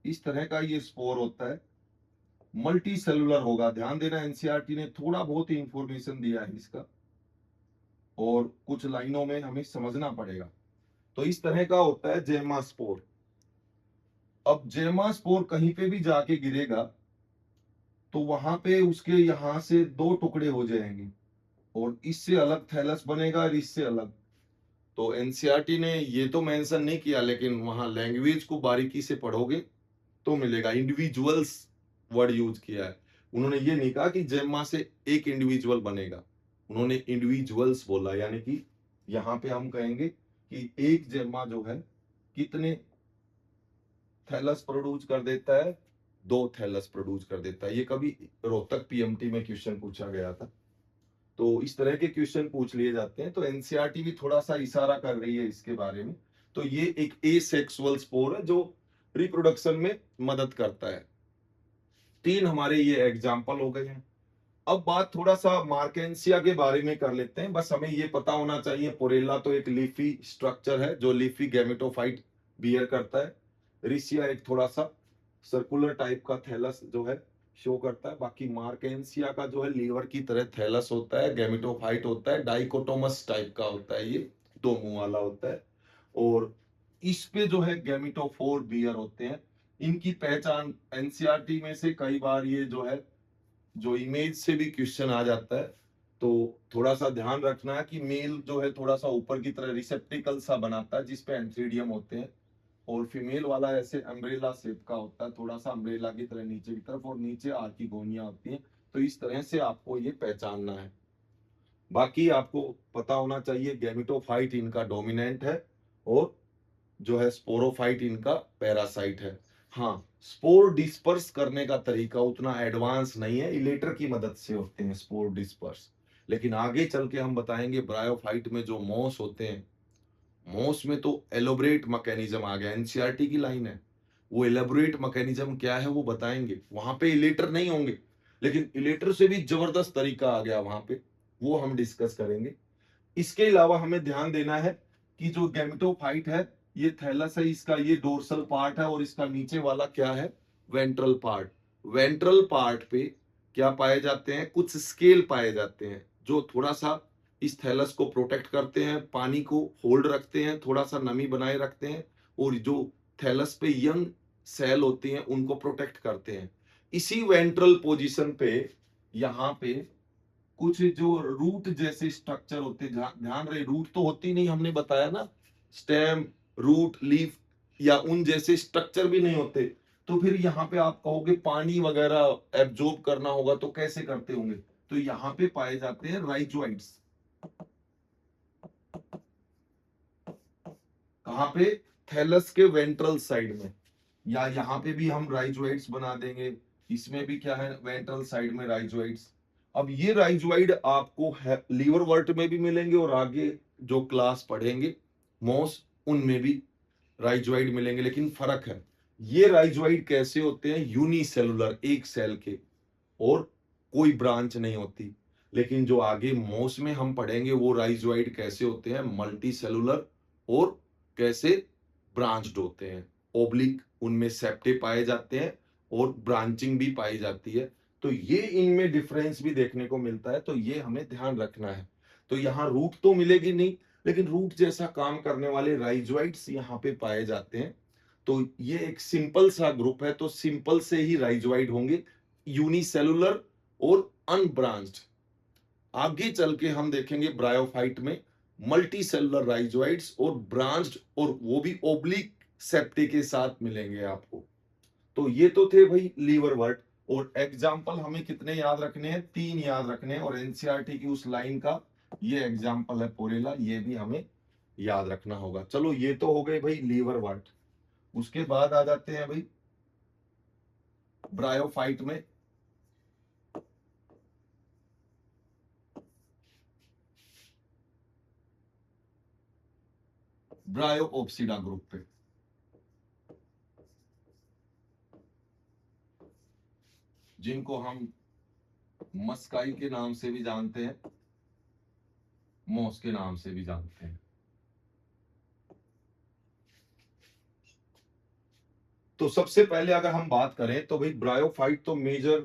इस तरह का ये स्पोर होता है। मल्टी सेलुलर होगा, ध्यान देना, एनसीईआरटी ने थोड़ा बहुत ही इंफॉर्मेशन दिया है इसका, और कुछ लाइनों में हमें समझना पड़ेगा। तो इस तरह का होता है जेमा स्पोर। अब जेमा स्पोर कहीं पे भी जाके गिरेगा तो वहां पे उसके यहां से 2 टुकड़े हो जाएंगे, और इससे अलग थैलस बनेगा और इससे अलग। तो एनसीईआरटी ने ये तो मेंशन नहीं किया, लेकिन वहां लैंग्वेज को बारीकी से पढ़ोगे तो मिलेगा। इंडिविजुअल्स वर्ड यूज किया है, उन्होंने ये नहीं कहा कि जेमा से एक इंडिविजुअल बनेगा, उन्होंने इंडिविजुअल्स बोला। यानी कि यहाँ पे हम कहेंगे कि एक जेमा जो है कितने थैलस प्रोड्यूस कर देता है, 2 थैलस प्रोड्यूस कर देता है। ये कभी रोहतक पीएमटी में क्वेश्चन पूछा गया था। तो इस तरह के क्वेश्चन पूछ लिए जाते हैं, तो एनसीईआरटी भी थोड़ा सा इशारा कर रही है इसके बारे में। तो ये एक एसेक्सुअल स्पोर है जो रिप्रोडक्शन में मदद करता है। 3 हमारे ये एग्जाम्पल हो गए हैं। अब बात थोड़ा सा मार्केंसिया के बारे में कर लेते हैं। बस हमें ये पता होना चाहिए, पोरेला तो एक लीफी स्ट्रक्चर है जो लीफी गैमेटोफाइट बियर करता है। रिसिया एक थोड़ा सा सर्कुलर टाइप का थैलस जो है शो करता है। बाकी मार्केंसिया का जो है लीवर की तरह थैलस होता है, गैमेटोफाइट होता है, डाइकोटोमस टाइप का होता है, ये 2 मुंह वाला होता है। और इस पे जो है गैमेटोफोर बियर होते हैं। इनकी पहचान एनसीईआरटी में से कई बार ये जो है, जो इमेज से भी क्वेश्चन आ जाता है, तो थोड़ा सा ध्यान रखना है कि मेल जो है थोड़ा सा ऊपर की तरह रिसेप्टिकल सा बनाता है जिसपे एंथ्रीडियम होते हैं, और फीमेल वाला ऐसे अम्ब्रेला शेप का होता है, थोड़ा सा अम्ब्रेला की तरह नीचे की तरफ, और नीचे आर्किगोनिया होती है। तो इस तरह से आपको ये पहचानना है। बाकी आपको पता होना चाहिए गैमेटोफाइट इनका डोमिनेंट है, और जो है स्पोरोफाइट इनका पैरासाइट है। हाँ, स्पोर डिस्पर्स करने का तरीका उतना एडवांस नहीं है, इलेटर की मदद से होते हैं स्पोर डिस्पर्स। लेकिन आगे चल के हम बताएंगे ब्रायोफाइट में जो मॉस होते हैं, मॉस में तो एलोबरेट मैकेनिज्म आ गया, एनसीईआरटी की लाइन है। वो एलोबरेट मैकेनिज्म क्या है वो बताएंगे। वहां पे इलेटर नहीं होंगे, लेकिन इलेटर से भी जबरदस्त तरीका आ गया वहां पे, वो हम डिस्कस करेंगे। इसके अलावा हमें ध्यान देना है कि जो गैमेटोफाइट है ये थैलस है, इसका ये डोर्सल पार्ट है, और इसका नीचे वाला क्या है, वेंट्रल पार्ट। वेंट्रल पार्ट पे क्या पाए जाते हैं, कुछ स्केल पाए जाते हैं जो थोड़ा सा इस थैलस को प्रोटेक्ट करते हैं, पानी को होल्ड रखते हैं, थोड़ा सा नमी बनाए रखते हैं, और जो थैलस पे यंग सेल होती हैं उनको प्रोटेक्ट करते हैं। इसी वेंट्रल पोजीशन पे यहाँ पे कुछ जो रूट जैसे स्ट्रक्चर होते हैं, ध्यान रहे रूट तो होती नहीं, हमने बताया ना, स्टेम, रूट, लीफ या उन जैसे स्ट्रक्चर भी नहीं होते। तो फिर यहाँ पे आप कहोगे पानी वगैरह एब्जॉर्ब करना होगा तो कैसे करते होंगे, तो यहाँ पे पाए जाते हैं राइजोइड्स। कहाँ पे, थैलस के वेंट्रल साइड में, या यहाँ पे भी हम राइजोइड्स बना देंगे। इसमें भी क्या है, वेंट्रल साइड में राइजोइड्स। अब ये राइजोइड आपको लीवर वर्ट में भी मिलेंगे, और आगे जो क्लास पढ़ेंगे मॉस उनमें भी राइजोइड मिलेंगे, लेकिन फर्क है, ये राइजोइड कैसे होते हैं, यूनिसेलुलर, एक सेल के, और कोई ब्रांच नहीं होती। लेकिन जो आगे मोस में हम पढ़ेंगे वो राइजोइड कैसे होते हैं, मल्टी सेलुलर, और कैसे ब्रांच्ड होते हैं, ओब्लिक, उनमें सेप्टे पाए जाते हैं और ब्रांचिंग भी पाई जाती है। तो ये इनमें डिफरेंस भी देखने को मिलता है, तो ये हमें ध्यान रखना है। तो यहाँ रूट तो मिलेगी नहीं, लेकिन रूट जैसा काम करने वाले राइजोइड्स यहाँ पे पाए जाते हैं। तो ये एक सिंपल सा ग्रुप है, तो सिंपल से ही राइजोइड होंगे, यूनिसेलुलर और अनब्रांच्ड। आगे चल के हम देखेंगे ब्रायोफाइट में मल्टी सेलुलर राइजोइड्स और ब्रांच्ड, और वो भी ओब्लिक सेप्टे के साथ मिलेंगे आपको। तो ये तो थे भाई लीवर वर्ट, और एग्जाम्पल हमें कितने याद रखने हैं, 3 याद रखने हैं, और एनसीईआरटी की उस लाइन का ये एग्जाम्पल है पोरेला, ये भी हमें याद रखना होगा। चलो ये तो हो गए भाई लीवर वर्ट। उसके बाद आ जाते हैं भाई ब्रायोफाइट में ब्रायोओप्सिडा ग्रुप पे। जिनको हम मस्काई के नाम से भी जानते हैं, मोस के नाम से भी जानते हैं। तो सबसे पहले अगर हम बात करें तो भाई ब्रायोफाइट तो मेजर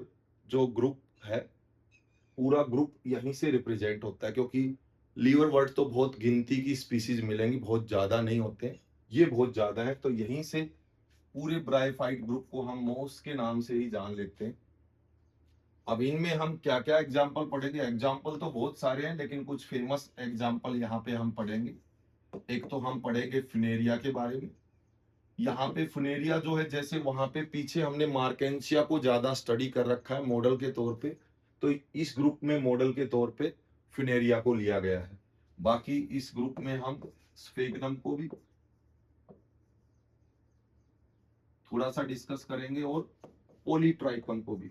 जो ग्रुप है, पूरा ग्रुप यहीं से रिप्रेजेंट होता है, क्योंकि लीवर वर्ट तो बहुत गिनती की स्पीसीज मिलेंगी, बहुत ज्यादा नहीं होते हैं, ये बहुत ज्यादा है, तो यहीं से पूरे ब्रायोफाइट ग्रुप को हम मोस के नाम से ही जान लेते हैं। अब इनमें हम क्या क्या एग्जाम्पल पढ़ेंगे, एग्जाम्पल तो बहुत सारे हैं, लेकिन कुछ फेमस एग्जाम्पल यहाँ पे हम पढ़ेंगे। एक तो हम पढ़ेंगे फिनेरिया के बारे में। यहाँ पे फुनेरिया जो है, जैसे वहां पे पीछे हमने मार्केंसिया को ज्यादा स्टडी कर रखा है मॉडल के तौर पे, तो इस ग्रुप में मॉडल के तौर पे फुनेरिया को लिया गया है। बाकी इस ग्रुप में हम स्फेगनम को भी थोड़ा सा डिस्कस करेंगे, और पॉलीट्राइकम को भी।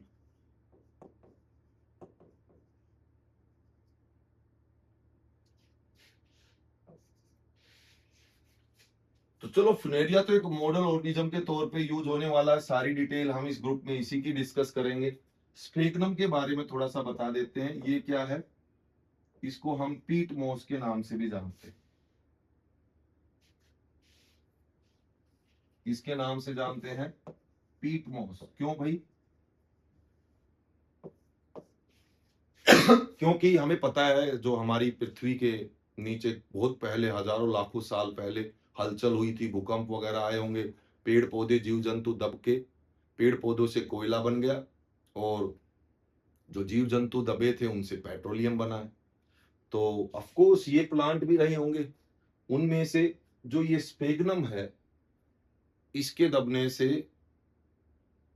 तो चलो, फुनेरिया तो एक मॉडल ऑर्गेनिज्म के तौर पे यूज होने वाला है, सारी डिटेल हम इस ग्रुप में इसी की डिस्कस करेंगे। स्फेगनम के बारे में थोड़ा सा बता देते हैं, ये क्या है, इसको हम पीट मोस के नाम से भी जानते हैं, इसके नाम से जानते हैं पीट मोस। क्यों भाई, क्योंकि हमें पता है जो हमारी पृथ्वी के नीचे बहुत पहले, हजारों लाखों साल पहले हलचल हुई थी, भूकंप वगैरह आए होंगे, पेड़ पौधे जीव जंतु दब के पेड़ पौधों से कोयला बन गया, और जो जीव जंतु दबे थे उनसे पेट्रोलियम बना है। तो ऑफ कोर्स ये प्लांट भी रहे होंगे, उनमें से जो ये स्पेगनम है, इसके दबने से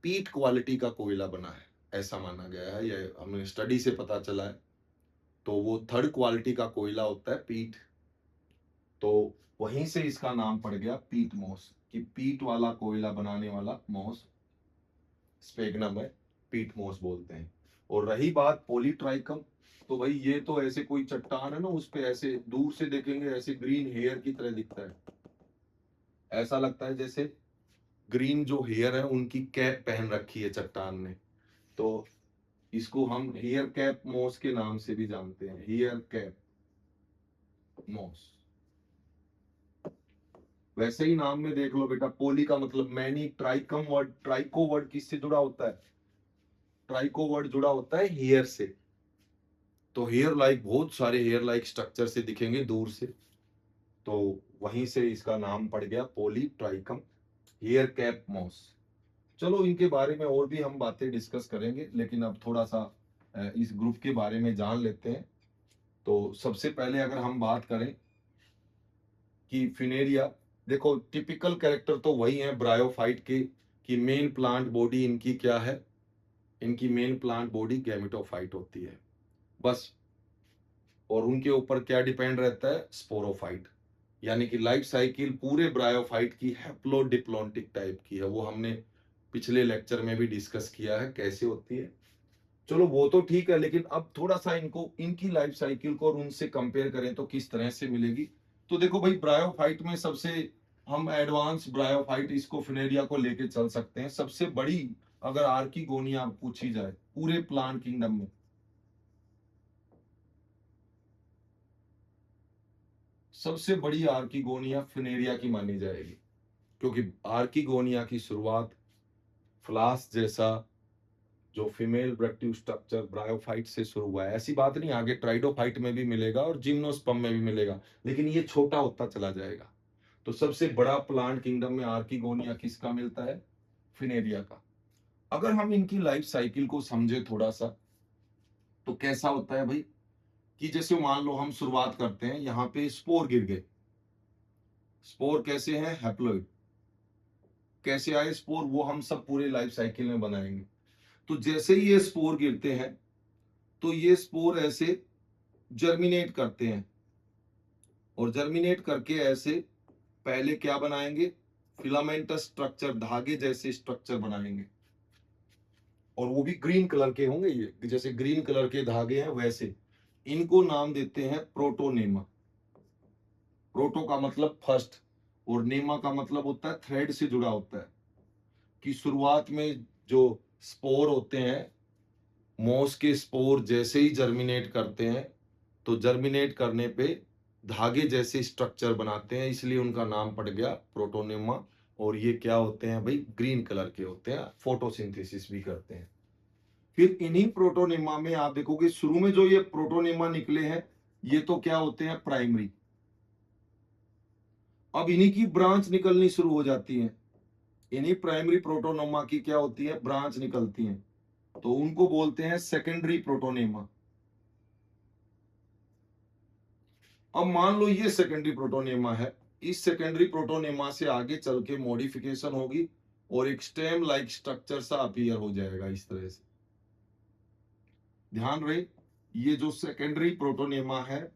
पीट क्वालिटी का कोयला बना है, ऐसा माना गया है, ये हमें स्टडी से पता चला है। तो वो थर्ड क्वालिटी का कोयला होता है पीट, तो वहीं से इसका नाम पड़ गया पीट मोस, कि पीट वाला कोयला बनाने वाला मोस स्पेगनम है, पीट मोस बोलते हैं। और रही बात पॉलीट्राइकम, तो भाई ये तो ऐसे कोई चट्टान है ना, उस पे ऐसे दूर से देखेंगे ऐसे ग्रीन हेयर की तरह दिखता है, ऐसा लगता है जैसे ग्रीन जो हेयर है उनकी कैप पहन रखी है चट्टान ने। तो इसको हम हेयर कैप मोस के नाम से भी जानते हैं, हेयर कैप मोस। वैसे ही नाम में देख लो बेटा, पोली का मतलब मैनी, ट्राइकम वर्ड, ट्राइको वर्ड किससे जुड़ा होता है, ट्राइको वर्ड जुड़ा होता है हेयर से। तो हेयर लाइक, बहुत सारे हेयर लाइक स्ट्रक्चर से दिखेंगे दूर से, तो वहीं से इसका नाम पड़ गया पोली ट्राइकम, हेयर कैप मॉस। चलो इनके बारे में और भी हम बातें डिस्कस करेंगे, लेकिन अब थोड़ा सा इस ग्रुप के बारे में जान लेते हैं। तो सबसे पहले अगर हम बात करें कि फिनेरिया, देखो टिपिकल कैरेक्टर तो वही है ब्रायोफाइट के, कि मेन प्लांट बॉडी इनकी क्या है, इनकी मेन प्लांट बॉडी गैमेटोफाइट होती है बस, और उनके ऊपर क्या डिपेंड रहता है, स्पोरोफाइट। यानी कि लाइफ साइकिल पूरे ब्रायोफाइट की हैप्लोडिप्लॉन्टिक टाइप की है, वो हमने पिछले लेक्चर में भी डिस्कस किया है कैसे होती है। चलो वो तो ठीक है, लेकिन अब थोड़ा सा इनको, इनकी लाइफ साइकिल को और उनसे कंपेयर करें तो किस तरह से मिलेगी, तो देखो भाई, ब्रायोफाइट में सबसे हम एडवांस ब्रायोफाइट इसको फिनेरिया को लेके चल सकते हैं। सबसे बड़ी अगर आर्किगोनिया पूछी जाए पूरे प्लांट किंगडम में, सबसे बड़ी आर्किगोनिया फिनेरिया की मानी जाएगी, क्योंकि आर्किगोनिया की शुरुआत फ्लास जैसा जो फीमेल रिप्रोडक्टिव स्ट्रक्चर ब्रायोफाइट से शुरू हुआ है। ऐसी बात नहीं, आगे ट्राइडोफाइट में भी मिलेगा और जिम्नोस्पर्म में भी मिलेगा, लेकिन ये छोटा होता चला जाएगा। तो सबसे बड़ा प्लांट किंगडम में आर्किगोनिया किसका मिलता है? फिनेरिया का। अगर हम इनकी लाइफ साइकिल को समझे थोड़ा सा, तो कैसा होता है भाई कि जैसे मान लो हम शुरुआत करते हैं, यहाँ पे स्पोर गिर गए। स्पोर कैसे हैं? हैप्लॉइड। कैसे आए स्पोर, वो हम सब पूरे लाइफ साइकिल में बनाएंगे। तो जैसे ही ये स्पोर गिरते हैं, तो ये स्पोर ऐसे जर्मिनेट करते हैं, और जर्मिनेट करके ऐसे पहले क्या बनाएंगे? फिलामेंटस स्ट्रक्चर, धागे जैसे स्ट्रक्चर बनाएंगे, और वो भी ग्रीन कलर के होंगे। ये जैसे ग्रीन कलर के धागे हैं वैसे। इनको नाम देते हैं प्रोटोनेमा। प्रोटो का मतलब फर्स्ट, और नेमा का मतलब होता है थ्रेड से जुड़ा होता है। कि शुरुआत में जो स्पोर होते हैं, मोस के स्पोर जैसे ही जर्मिनेट करते हैं, तो जर्मिनेट करने पे धागे जैसे स्ट्रक्चर बनाते हैं, इसलिए उनका नाम पड़ गया प्रोटोनेमा। और ये क्या होते हैं भाई? ग्रीन कलर के होते हैं, फोटोसिंथेसिस भी करते हैं। फिर इन्हीं प्रोटोनेमा में आप देखोगे शुरू में जो ये प्रोटोनेमा निकले हैं, ये तो क्या होते हैं? प्राइमरी। अब इन्हीं की ब्रांच निकलनी शुरू हो जाती है। इन्हीं प्राइमरी प्रोटोनेमा की क्या होती है? ब्रांच निकलती है। तो उनको बोलते हैं सेकेंडरी प्रोटोनेमा। अब मान लो ये सेकेंडरी प्रोटोनेमा है, इस सेकेंडरी प्रोटोनेमा से आगे चल के मॉडिफिकेशन होगी और एक स्टेम लाइक स्ट्रक्चर सा अपीयर हो जाएगा इस तरह से। ध्यान रहे, ये जो सेकेंडरी प्रोटोनेमा है,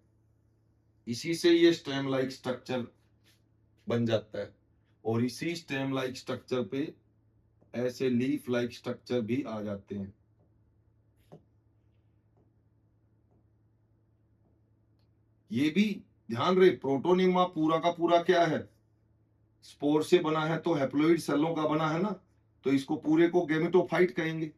इसी से ये स्टेम लाइक स्ट्रक्चर बन जाता है, और इसी स्टेम लाइक स्ट्रक्चर पे ऐसे लीफ लाइक स्ट्रक्चर भी आ जाते हैं। ये भी ध्यान रहे, प्रोटोनेमा पूरा का पूरा क्या है? स्पोर से बना है, तो हैप्लॉइड सेलों का बना है ना, तो इसको पूरे को गैमेटोफाइट कहेंगे।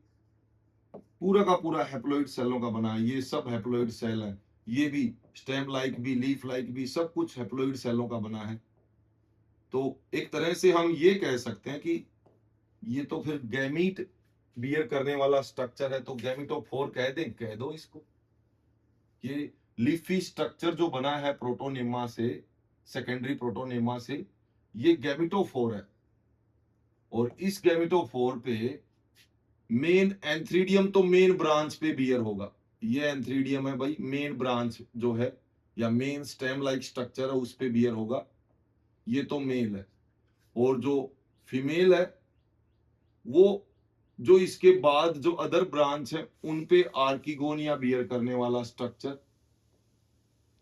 पूरा का पूरा हैप्लॉइड सेलों का बना है, ये सब हैप्लॉइड सेल है। ये भी स्टेम लाइक भी, लीफ लाइक भी, सब कुछ हैप्लॉइड सेलों का बना है। तो एक तरह से हम ये कह सकते हैं कि ये तो फिर गैमीट बियर करने वाला स्ट्रक्चर है, तो गैमिटोफोर कह दें, कह दो इसको। ये लीफी स्ट्रक्चर जो बना है प्रोटोनेमा से, सेकेंडरी प्रोटोनेमा से, ये गैमिटोफोर है। और इस गैमिटोफोर पे मेन एंथ्रीडियम तो मेन ब्रांच पे बियर होगा। ये एंथ्रीडियम है भाई, मेन ब्रांच जो है या मेन स्टेम लाइक स्ट्रक्चर है, उस पे बियर होगा। ये तो मेल है। और जो फीमेल है, वो जो इसके बाद जो अदर ब्रांच है, उन पे आर्किगोनिया बियर करने वाला स्ट्रक्चर,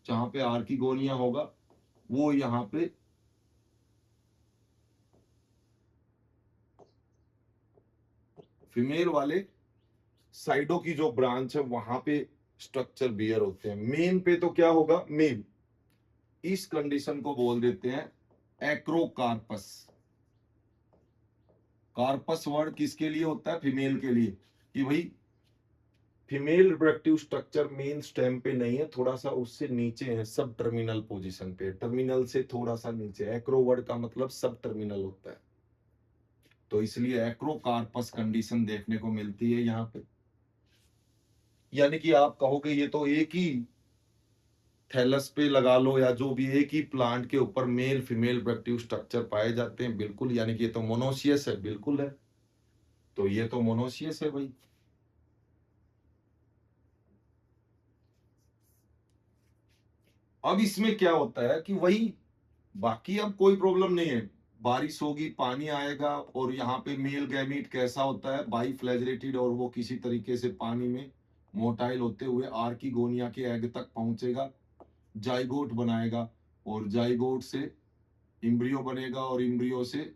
जहां पे आर्किगोनिया होगा, वो यहाँ पे फीमेल वाले साइडों की जो ब्रांच है, वहां पे स्ट्रक्चर बियर होते हैं। मेन पे तो क्या होगा? मेल। इस कंडीशन को बोल देते हैं एक्रोकार्पस। कार्पस वर्ड किसके लिए होता है? फीमेल के लिए। कि भाई female reproductive structure main stem पे नहीं है, थोड़ा सा उससे नीचे है, सब टर्मिनल पोजीशन पे, टर्मिनल से थोड़ा सा नीचे। एक्रो वर्ड का मतलब सब टर्मिनल होता है, तो इसलिए एक्रोकार्पस कंडीशन देखने को मिलती है यहाँ पे। यानी कि आप कहोगे ये तो एक ही थैलस पे लगा लो, या जो भी एक ही प्लांट के ऊपर मेल फीमेल रिप्रोडक्टिव स्ट्रक्चर पाए जाते हैं, बिल्कुल। यानी कि ये तो मोनोसियस है, बिल्कुल है। तो ये तो मोनोसियस है भाई। अब इसमें क्या होता है कि वही, बाकी अब कोई प्रॉब्लम नहीं है। बारिश होगी, पानी आएगा, और यहाँ पे मेल गैमीट कैसा होता है? बाई फ्लैजलेटेड, और वो किसी तरीके से पानी में मोटाइल होते हुए आर्किगोनिया के एग तक पहुंचेगा, जाइगोट बनाएगा, और जाइगोट से इम्ब्रियो बनेगा, और इम्ब्रियो से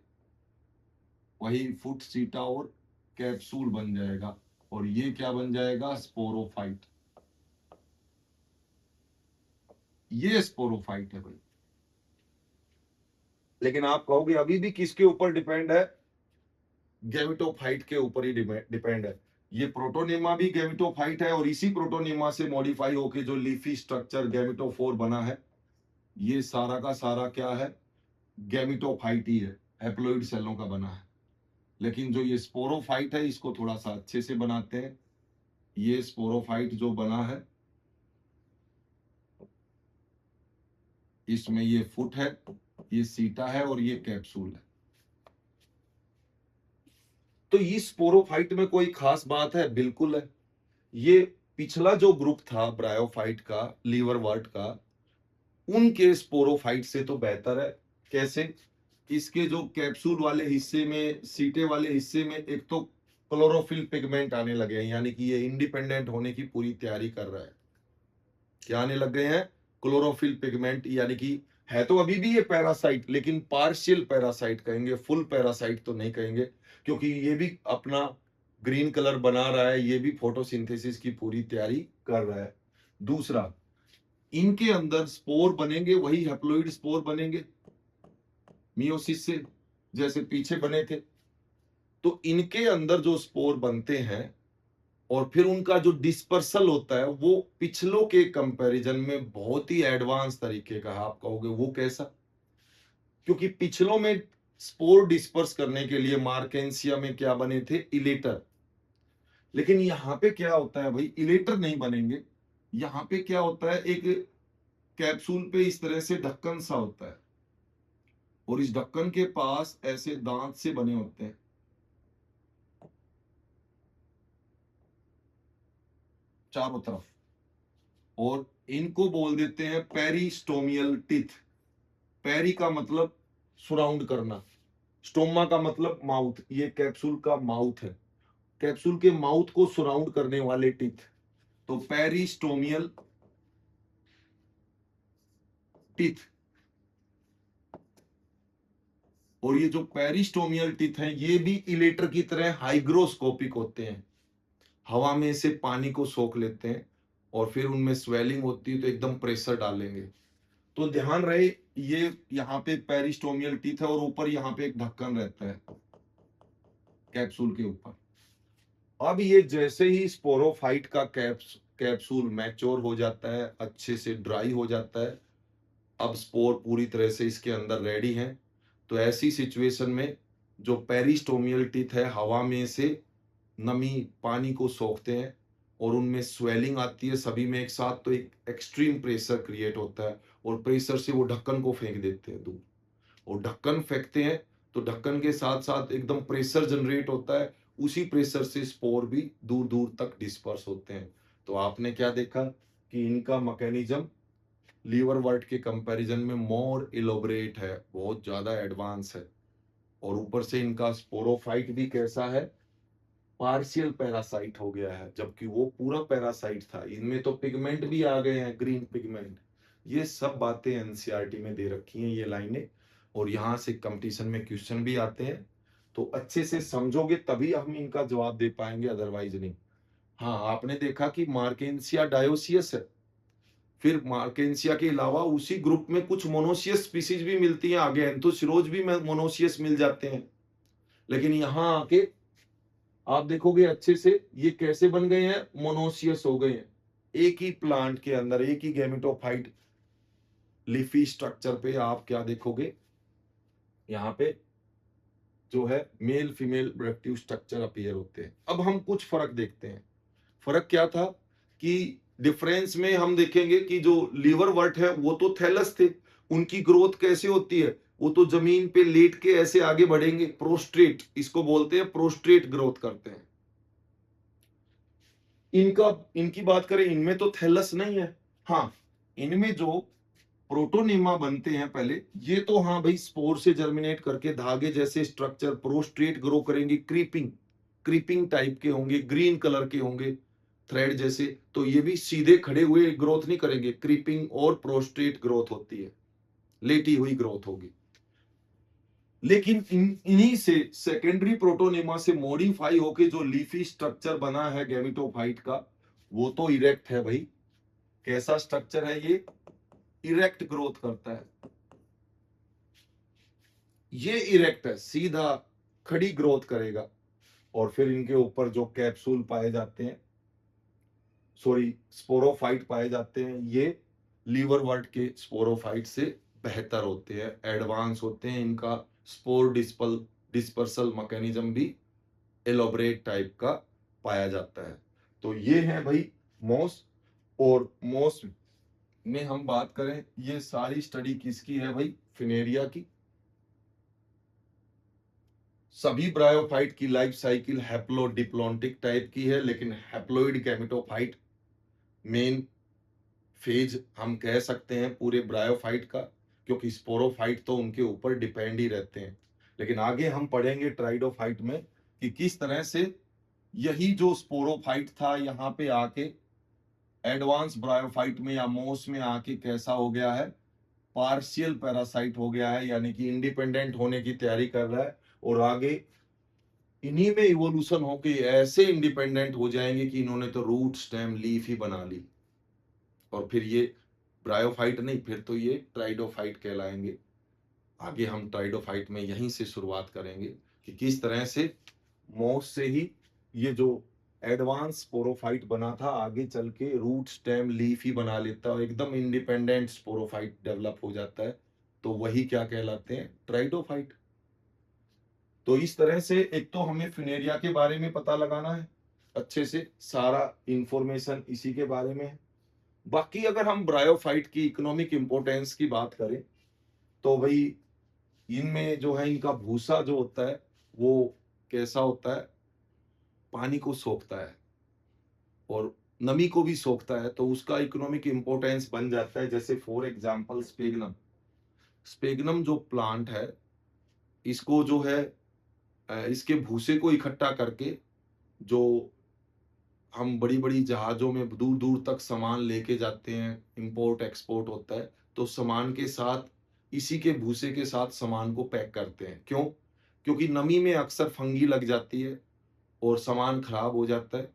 वही फुट सीटा और कैप्सूल बन जाएगा, और ये क्या बन जाएगा? स्पोरोफाइट। ये स्पोरोफाइट है भाई। लेकिन आप कहोगे अभी भी किसके ऊपर डिपेंड है, गैमेटोफाइट के ऊपर ही डिपेंड है। ये प्रोटोनिमा भी गैमेटोफाइट है और इसी प्रोटोनिमा से मॉडिफाई होके जो लीफी स्ट्रक्चर गैमेटोफोर बना है, ये सारा का सारा क्या है, गैमेटोफाइट ही है, हैप्लॉइड सेलों का बना है। लेकिन जो ये स्पोरोफाइट है इसको थोड़ा सा अच्छे से बनाते हैं। ये स्पोरोफाइट जो बना है इसमें ये फुट है, ये सीटा है और ये कैप्सूल है। तो इस स्पोरोफाइट में कोई खास बात है? बिल्कुल है। ये पिछला जो ग्रुप था ब्रायोफाइट का, लीवरवर्ट का, उनके स्पोरोफाइट से तो बेहतर है। कैसे? इसके जो कैप्सूल वाले हिस्से में, सीटे वाले हिस्से में एक तो क्लोरोफिल पिगमेंट आने लगे हैं, यानी कि ये इंडिपेंडेंट होने की पूरी तैयारी कर रहा है। क्या आने लग गए हैं? क्लोरोफिल पिगमेंट, यानी कि है तो अभी भी ये पैरासाइट, लेकिन पार्शियल पैरासाइट कहेंगे, फुल पैरासाइट तो नहीं कहेंगे, क्योंकि ये भी अपना ग्रीन कलर बना रहा है, ये भी फोटोसिंथेसिस की पूरी तैयारी कर रहा है। दूसरा, इनके अंदर स्पोर बनेंगे, वही हैप्लॉइड स्पोर बनेंगे मियोसिस से, जैसे पीछे बने थे। तो इनके अंदर जो स्पोर बनते हैं और फिर उनका जो डिस्पर्सल होता है वो पिछलों के कंपैरिजन में बहुत ही एडवांस तरीके का है। आप कहोगे वो कैसा? क्योंकि पिछलों में स्पोर डिस्पर्स करने के लिए मार्केंसिया में क्या बने थे? इलेटर। लेकिन यहां पे क्या होता है भाई, इलेटर नहीं बनेंगे। यहां पे क्या होता है, एक कैप्सूल पे इस तरह से ढक्कन सा होता है और इस ढक्कन के पास ऐसे दांत से बने होते हैं चारों तरफ, और इनको बोल देते हैं पेरिस्टोमियल टिथ। पेरी का मतलब सराउंड करना, स्टोमा का मतलब माउथ, ये कैप्सूल का माउथ है, कैप्सूल के माउथ को सराउंड करने वाले टिथ, तो पेरिस्टोमियल टिथ। और ये जो पेरिस्टोमियल टिथ हैं ये भी इलेटर की तरह हाइग्रोस्कोपिक होते हैं, हवा में से पानी को सोख लेते हैं और फिर उनमें स्वेलिंग होती है तो एकदम प्रेशर डालेंगे। तो ध्यान रहे, ये यहाँ पे पेरिस्टोमियल टीथ है और ऊपर यहाँ पे एक ढक्कन रहता है कैप्सूल के ऊपर। अब ये जैसे ही स्पोरोफाइट का कैप्सूल मैच्योर हो जाता है, अच्छे से ड्राई हो जाता है, अब स्पोर पूरी तरह से इसके अंदर रेडी है, तो ऐसी सिचुएशन में जो पेरिस्टोमियल टीथ है हवा में से नमी पानी को सोखते हैं और उनमें स्वेलिंग आती है सभी में एक साथ, तो एक एक्सट्रीम प्रेशर क्रिएट होता है और प्रेशर से वो ढक्कन को फेंक देते हैं दूर। और ढक्कन फेंकते हैं तो ढक्कन के साथ साथ एकदम प्रेशर जनरेट होता है, उसी प्रेशर से स्पोर भी दूर दूर तक डिस्पर्स होते हैं। तो आपने क्या देखा कि इनका मैकेनिज्म लीवरवर्ट के कंपैरिजन में मोर इलोबरेट है, बहुत ज्यादा एडवांस है। और ऊपर से इनका स्पोरोफाइट भी कैसा है? पार्शियल पैरासाइट हो गया है, जबकि वो पूरा पैरासाइट था। इनमें तो पिगमेंट भी आ गए हैं, ग्रीन पिगमेंट। ये सब बातें एनसीईआरटी में दे रखी हैं, ये लाइनें, और यहाँ से कंपटीशन में क्वेश्चन भी आते हैं। तो अच्छे से समझोगे तभी हम इनका जवाब दे पाएंगे, अदरवाइज नहीं। हाँ, आपने देखा कि मार्केंसिया डायोसियस है, फिर मार्केंसिया के अलावा उसी ग्रुप में कुछ मोनोसियस स्पीसीज भी मिलती हैं, आगे एंथोसिरोज भी मोनोसियस मिल जाते हैं। लेकिन यहाँ आके आप देखोगे अच्छे से ये कैसे बन गए हैं, मोनोसियस हो गए हैं। एक ही प्लांट के अंदर, एक ही गैमेटोफाइट लीफी स्ट्रक्चर पे आप क्या देखोगे, यहाँ पे जो है male female reproductive structure appear होते हैं। अब हम कुछ फर्क देखते हैं। फर्क क्या था कि डिफरेंस में हम देखेंगे कि जो लीवरवर्ट है वो तो थैलस थे, उनकी ग्रोथ कैसे होती है? वो तो जमीन पे लेट के ऐसे आगे बढ़ेंगे, प्रोस्ट्रेट, इसको बोलते हैं प्रोस्ट्रेट ग्रोथ करते हैं। इनका इनकी बात करें, इनमें तो थैलस नहीं है। हाँ, इनमें जो प्रोटोनिमा बनते हैं पहले, ये तो हाँ भाई स्पोर से जर्मिनेट करके धागे जैसे स्ट्रक्चर प्रोस्ट्रेट ग्रो करेंगे, क्रीपिंग क्रीपिंग टाइप के होंगे, ग्रीन कलर के होंगे थ्रेड जैसे। तो ये भी सीधे खड़े हुए ग्रोथ नहीं करेंगे, क्रीपिंग और प्रोस्ट्रेट ग्रोथ होती है, लेटी हुई ग्रोथ होगी। लेकिन इन्हीं से सेकेंडरी प्रोटोनिमा से मॉडिफाई होके जो लीफी स्ट्रक्चर बना है गैमेटोफाइट का, वो तो इरेक्ट है भाई। कैसा स्ट्रक्चर है ये? इरेक्ट ग्रोथ करता है। ये इरेक्ट है, सीधा खड़ी ग्रोथ करेगा। और फिर इनके ऊपर जो कैप्सूल पाए जाते हैं, सॉरी स्पोरोफाइट पाए जाते हैं, ये लीवरवर्ट के स्पोरोफाइट से बेहतर होते हैं, एडवांस होते हैं। इनका स्पोर डिस्पर्सल मैकेनिज्म भी एलोबरेट टाइप का पाया जाता है। तो ये है भाई मॉस। और मॉस में हम बात करें, ये सारी स्टडी किसकी है भाई? फिनेरिया की। सभी ब्रायोफाइट की लाइफ साइकिल हैप्लोडिप्लॉन्टिक टाइप की है, लेकिन हैप्लोइड गैमेटोफाइट मेन फेज हम कह सकते हैं पूरे ब्रायोफाइट का, क्योंकि स्पोरोफाइट तो उनके ऊपर डिपेंड ही रहते हैं। लेकिन आगे हम पढ़ेंगे ट्राइडोफाइट में कि किस तरह से यही जो स्पोरोफाइट था यहाँ पे आके एडवांस ब्रायोफाइट में या मोस में आके कैसा हो गया है, पार्शियल पैरासाइट हो गया है, यानी कि इंडिपेंडेंट होने की तैयारी कर रहा है। और आगे इन्हीं में इवोल्यूशन होके ऐसे इंडिपेंडेंट हो जाएंगे कि इन्होंने तो रूट स्टेम लीफ ही बना ली, और फिर ये ब्रायोफाइट नहीं, फिर तो ये ट्राइडोफाइट कहलाएंगे। आगे हम ट्राइडोफाइट में यहीं से शुरुआत करेंगे कि किस तरह से मोस से ही ये जो एडवांस स्पोरोफाइट बना था, आगे चल के रूट स्टेम लीफ ही बना लेता है, एकदम इंडिपेंडेंट स्पोरोफाइट डेवलप हो जाता है। तो वही क्या कहलाते हैं? ट्राइडोफाइट। तो इस तरह से एक तो हमें फिनेरिया के बारे में पता लगाना है अच्छे से, सारा इंफॉर्मेशन इसी के बारे में है। बाकी अगर हम ब्रायोफाइट की इकोनॉमिक इंपोर्टेंस की बात करें तो भाई इनमें जो है इनका भूसा जो होता है वो कैसा होता है, पानी को सोखता है और नमी को भी सोखता है, तो उसका इकोनॉमिक इंपोर्टेंस बन जाता है। जैसे फॉर एग्जांपल स्पेगनम, स्पेगनम जो प्लांट है, इसको जो है इसके भूसे को इकट्ठा करके जो हम बड़ी बड़ी जहाजों में दूर दूर तक सामान लेके जाते हैं, इंपोर्ट एक्सपोर्ट होता है, तो सामान के साथ इसी के भूसे के साथ सामान को पैक करते हैं। क्यों? क्योंकि नमी में अक्सर फंगी लग जाती है और सामान खराब हो जाता है।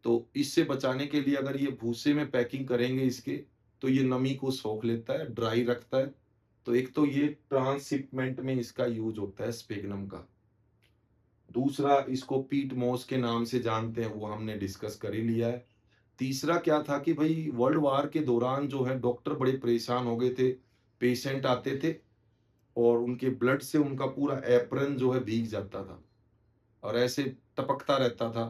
तो इससे बचाने के लिए अगर ये भूसे में पैकिंग करेंगे इसके, तो ये नमी को सोख लेता है, ड्राई रखता है। तो एक तो ये ट्रांसशिपमेंट में इसका यूज होता है स्पेगनम का। दूसरा, इसको पीट मोस के नाम से जानते हैं, वो हमने डिस्कस कर ही लिया है। तीसरा क्या था कि भाई वर्ल्ड वार के दौरान जो है डॉक्टर बड़े परेशान हो गए थे, पेशेंट आते थे और उनके ब्लड से उनका पूरा एप्रन जो है भीग जाता था और ऐसे टपकता रहता था।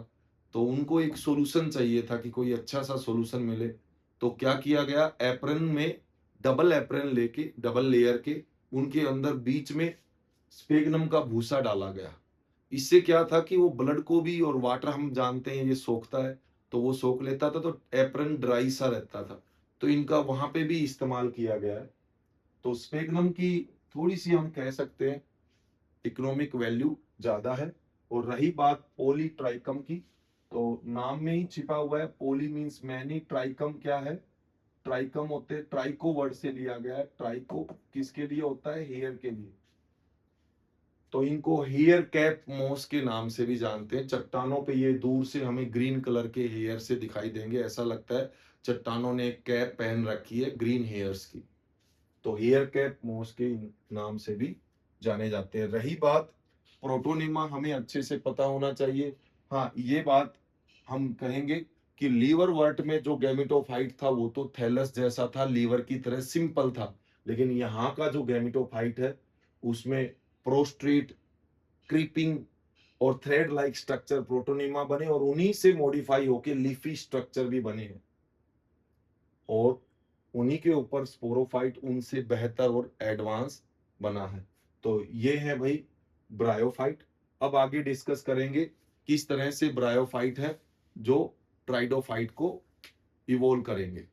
तो उनको एक सॉल्यूशन चाहिए था कि कोई अच्छा सा सॉल्यूशन मिले। तो क्या किया गया, एप्रन में डबल एप्रन लेके, डबल लेयर के, उनके अंदर बीच में स्पेगनम का भूसा डाला गया। इससे क्या था कि वो ब्लड को भी, और वाटर हम जानते हैं ये सोखता है, तो वो सोख लेता था, तो एप्रन ड्राई सा रहता था। तो इनका वहां पे भी इस्तेमाल किया गया है। तो स्पेगनम की थोड़ी सी हम कह सकते हैं इकोनॉमिक वैल्यू ज्यादा है। और रही बात पॉली ट्राइकम की, तो नाम में ही छिपा हुआ है, पॉली मीन्स मैनी, ट्राइकम क्या है? ट्राइकम होते हैं, ट्राइको वर्ड से लिया गया है। ट्राइको किसके लिए होता है? हेयर के लिए। तो इनको हेयर कैप मोस के नाम से भी जानते हैं। चट्टानों पे ये दूर से हमें ग्रीन कलर के हेयर से दिखाई देंगे, ऐसा लगता है चट्टानों ने एक कैप पहन रखी है ग्रीन हेयर्स की। तो हेयर कैप मोस के नाम से भी जाने जाते हैं। रही बात प्रोटोनिमा, हमें अच्छे से पता होना चाहिए। हाँ, ये बात हम कहेंगे कि लीवर वर्ट में जो गैमेटोफाइट था वो तो थैलस जैसा था, लीवर की तरह सिंपल था। लेकिन यहाँ का जो गैमेटोफाइट है उसमें प्रोस्ट्रेट, क्रीपिंग और थ्रेड लाइक स्ट्रक्चर प्रोटोनिमा बने, और उन्हीं से मॉडिफाई होके लीफी स्ट्रक्चर भी बने हैं, और उन्हीं के ऊपर स्पोरोफाइट उनसे बेहतर और एडवांस बना है। तो ये है भाई ब्रायोफाइट। अब आगे डिस्कस करेंगे किस तरह से ब्रायोफाइट है जो ट्राइडोफाइट को इवोल्व करेंगे।